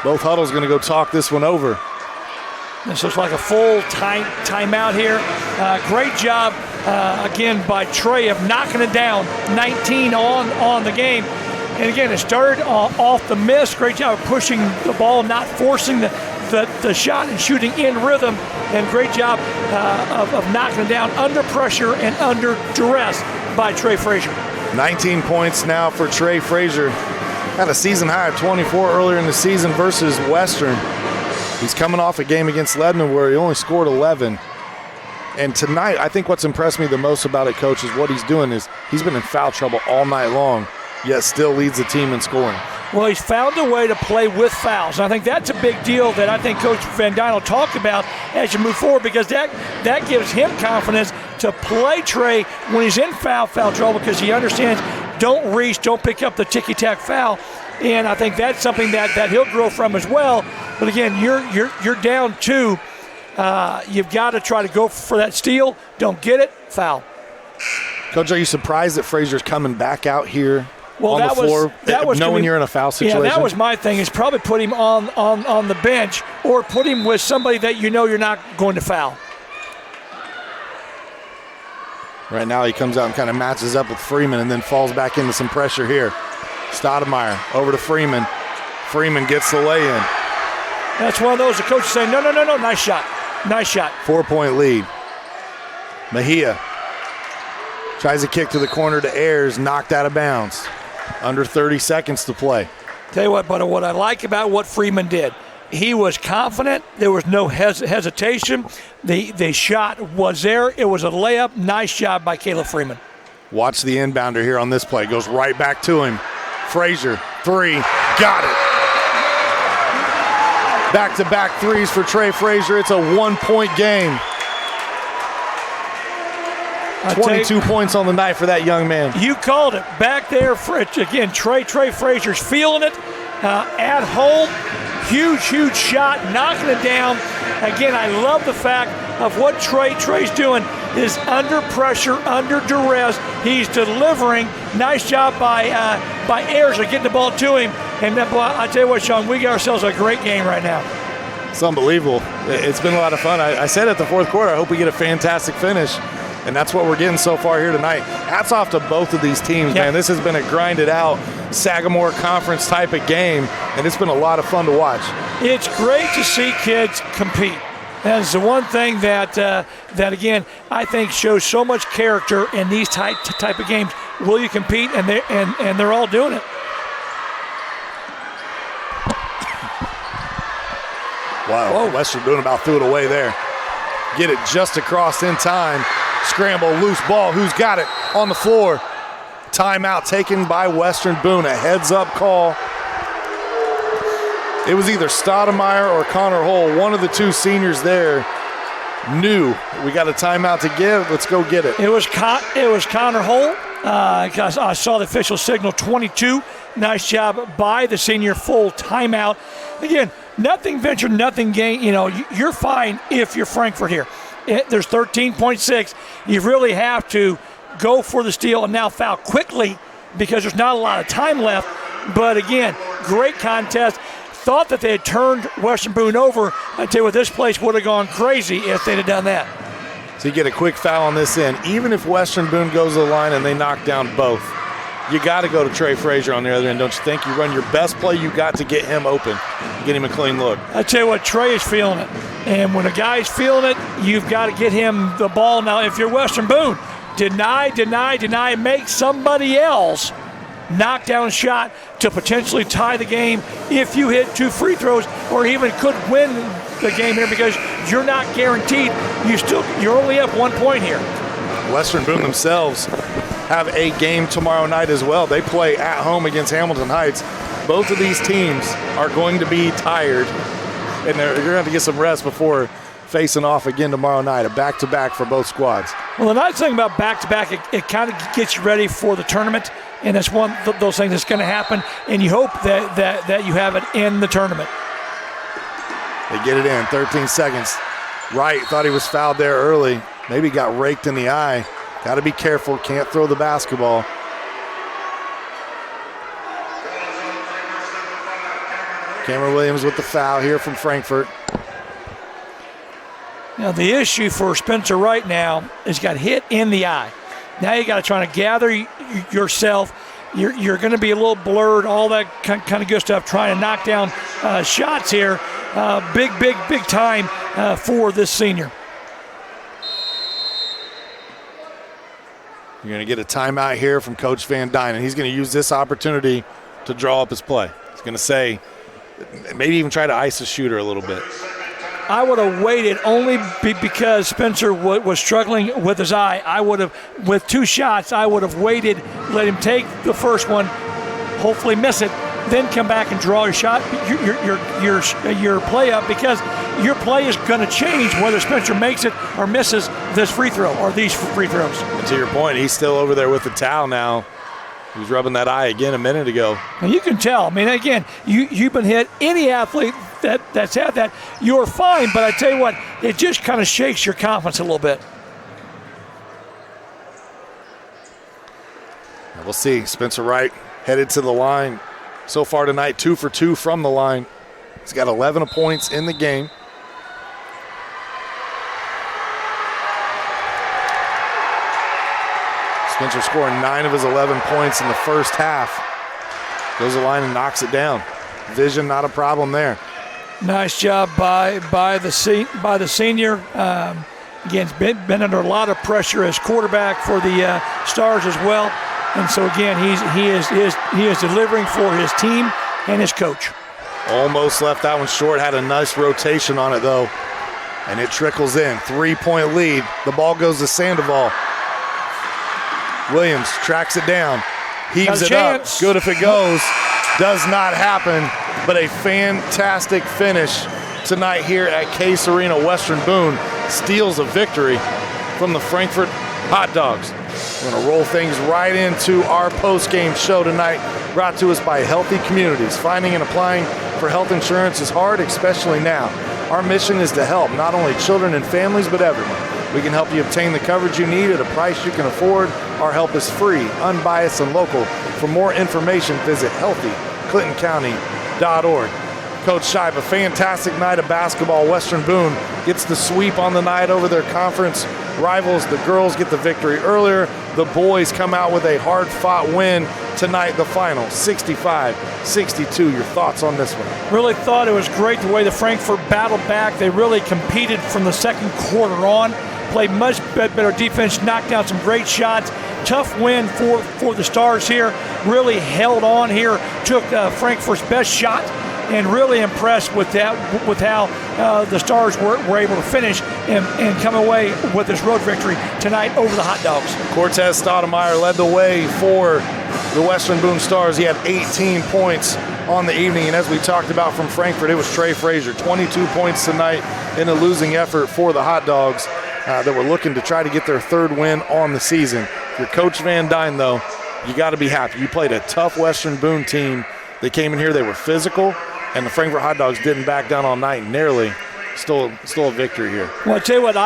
Both huddles going to go talk this one over. This looks like a full timeout here. Great job, again, by Trey of knocking it down. 19 on the game. And again, it started off the miss. Great job of pushing the ball, not forcing the shot and shooting in rhythm. And great job of knocking it down under pressure and under duress by Trey Frazier. 19 points now for Trey Frazier. Had a season high of 24 earlier in the season versus Western. He's coming off a game against Lebanon where he only scored 11. And tonight, I think what's impressed me the most about it, Coach, is what he's doing is he's been in foul trouble all night long, yet still leads the team in scoring. Well, he's found a way to play with fouls. And I think that's a big deal that I think Coach Van Dynel talked about as you move forward, because that gives him confidence to play Trey when he's in foul trouble, because he understands don't reach, don't pick up the ticky-tack foul. And I think that's something that he'll grow from as well. But again, you're down 2. You've got to try to go for that steal. Don't get it, foul. Coach, are you surprised that Frazier's coming back out here on the floor, knowing you're in a foul situation? Yeah, that was my thing, is probably put him on the bench or put him with somebody that you know you're not going to foul. Right now he comes out and kind of matches up with Freeman and then falls back into some pressure here. Stoudemire over to Freeman. Freeman gets the lay-in. That's one of those the coach is saying, no, nice shot. Nice shot. 4-point lead. Mejia tries to kick to the corner to Ayers, knocked out of bounds. Under 30 seconds to play. Tell you what, but what I like about what Freeman did, he was confident. There was no hesitation. The shot was there. It was a layup. Nice job by Caleb Freeman. Watch the inbounder here on this play. Goes right back to him. Frazier, 3, got it. Back-to-back threes for Trey Frazier. It's a 1-point game. 22 points on the night for that young man. You called it. Back there, again, Trey Frazier's feeling it. At home, huge shot, knocking it down. Again, I love the fact of what Trey's doing is under pressure, under duress. He's delivering. Nice job by Ayers of getting the ball to him. And then, boy, I tell you what, Sean, we got ourselves a great game right now. It's unbelievable. It's been a lot of fun. I said at the fourth quarter, I hope we get a fantastic finish. And that's what we're getting so far here tonight. Hats off to both of these teams, man. This has been a grinded-out Sagamore Conference type of game, and it's been a lot of fun to watch. It's great to see kids compete. That's the one thing that again, I think shows so much character in these type of games. Will you compete? And they're all doing it. Wow, whoa. Western Boone about threw it away there. Get it just across in time. Scramble, loose ball. Who's got it on the floor? Timeout taken by Western Boone. A heads-up call. It was either Stoudemire or Connor Hull. One of the two seniors there knew we got a timeout to give. Let's go get it. It was Connor Hull. I saw the official signal 22. Nice job by the senior. Full timeout. Again, nothing ventured, nothing gained. You know, you're fine if you're Frankfort here. There's 13.6. You really have to go for the steal and now foul quickly because there's not a lot of time left. But again, great contest. Thought that they had turned Western Boone over. I tell you what, this place would have gone crazy if they'd have done that. So you get a quick foul on this end. Even if Western Boone goes to the line and they knock down both, you got to go to Trey Frazier on the other end, don't you think? You run your best play you got to get him open, get him a clean look. I tell you what, Trey is feeling it. And when a guy's feeling it, you've got to get him the ball. Now, if you're Western Boone, deny, make somebody else knockdown shot to potentially tie the game if you hit 2 free throws, or even could win the game here, because you're not guaranteed. You're only up 1 point here. Western Boone themselves have a game tomorrow night as well. They play at home against Hamilton Heights. Both of these teams are going to be tired, and they're going to have to get some rest before facing off again tomorrow night, a back-to-back for both squads. Well, the nice thing about back-to-back, it kind of gets you ready for the tournament, and it's one of those things that's going to happen, and you hope that you have it in the tournament. They get it in, 13 seconds. Wright thought he was fouled there early. Maybe got raked in the eye. Got to be careful, can't throw the basketball. Cameron Williams with the foul here from Frankfort. Now the issue for Spencer right now is got hit in the eye. Now you got to try to gather yourself. You're going to be a little blurred, all that kind of good stuff, trying to knock down shots here. Big time for this senior. You're going to get a timeout here from Coach Van Dyne, and he's going to use this opportunity to draw up his play. He's going to say, maybe even try to ice the shooter a little bit. I would have waited only because Spencer was struggling with his eye. I would have, with 2 shots, I would have waited, let him take the first one, hopefully miss it, then come back and draw your shot, your play up, because your play is going to change whether Spencer makes it or misses this free throw or these free throws. And to your point, he's still over there with the towel now. He was rubbing that eye again a minute ago. And you can tell. I mean, again, you've been hit. Any athlete that's had that, you're fine. But I tell you what, it just kind of shakes your confidence a little bit. Now we'll see. Spencer Wright headed to the line. So far tonight, 2 for 2 from the line. He's got 11 points in the game. Spencer scoring 9 of his 11 points in the first half. Goes to the line and knocks it down. Vision, not a problem there. Nice job by the senior. Again, he's been under a lot of pressure as quarterback for the Stars as well. And so again, he is delivering for his team and his coach. Almost left that one short. Had a nice rotation on it though, and it trickles in. 3-point lead. The ball goes to Sandoval. Williams tracks it down, heaves it up. Good if it goes. Does not happen, but a fantastic finish tonight here at Case Arena. Western Boone steals a victory from the Frankfort Hot Dogs. We're going to roll things right into our post-game show tonight, brought to us by Healthy Communities. Finding and applying for health insurance is hard, especially now. Our mission is to help not only children and families, but everyone. We can help you obtain the coverage you need at a price you can afford. Our help is free, unbiased, and local. For more information, visit healthyclintoncounty.org. Coach Scheib, a fantastic night of basketball. Western Boone gets the sweep on the night over their conference rivals. The girls get the victory earlier. The boys come out with a hard-fought win tonight, the final, 65-62. Your thoughts on this one? Really thought it was great the way the Frankfort battled back. They really competed from the second quarter on, played much better defense, knocked down some great shots. Tough win for the Stars here. Really held on here, took Frankfort's best shot, and really impressed with how the Stars were able to finish and come away with this road victory tonight over the Hot Dogs. Cortez Stoudemire led the way for the Western Boone Stars. He had 18 points on the evening, and as we talked about from Frankfort, it was Trey Frazier, 22 points tonight in a losing effort for the Hot Dogs that were looking to try to get their 3rd win on the season. Your Coach Van Dyne, though, you got to be happy. You played a tough Western Boone team. They came in here, they were physical, and the Frankfort Hot Dogs didn't back down all night. Nearly still a victory here. Well, I tell you what,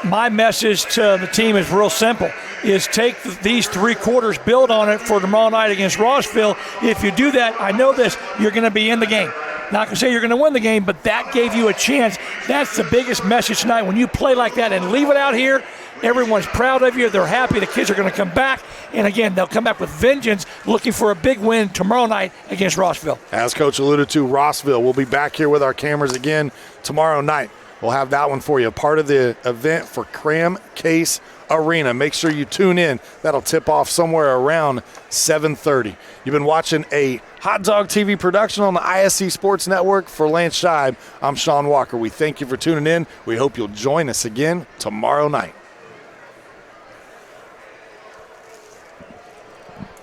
my message to the team is real simple: is take these 3 quarters, build on it for tomorrow night against Rossville. If you do that, I know this, you're going to be in the game. Not going to say you're going to win the game, but that gave you a chance. That's the biggest message tonight. When you play like that and leave it out here, everyone's proud of you. They're happy. The kids are going to come back. And, again, they'll come back with vengeance, looking for a big win tomorrow night against Rossville. As Coach alluded to, Rossville will be back here with our cameras again tomorrow night. We'll have that one for you. Part of the event for Cram Case Arena. Make sure you tune in. That'll tip off somewhere around 7:30. You've been watching a Hot Dog TV production on the ISC Sports Network. For Lance Scheib, I'm Sean Walker. We thank you for tuning in. We hope you'll join us again tomorrow night.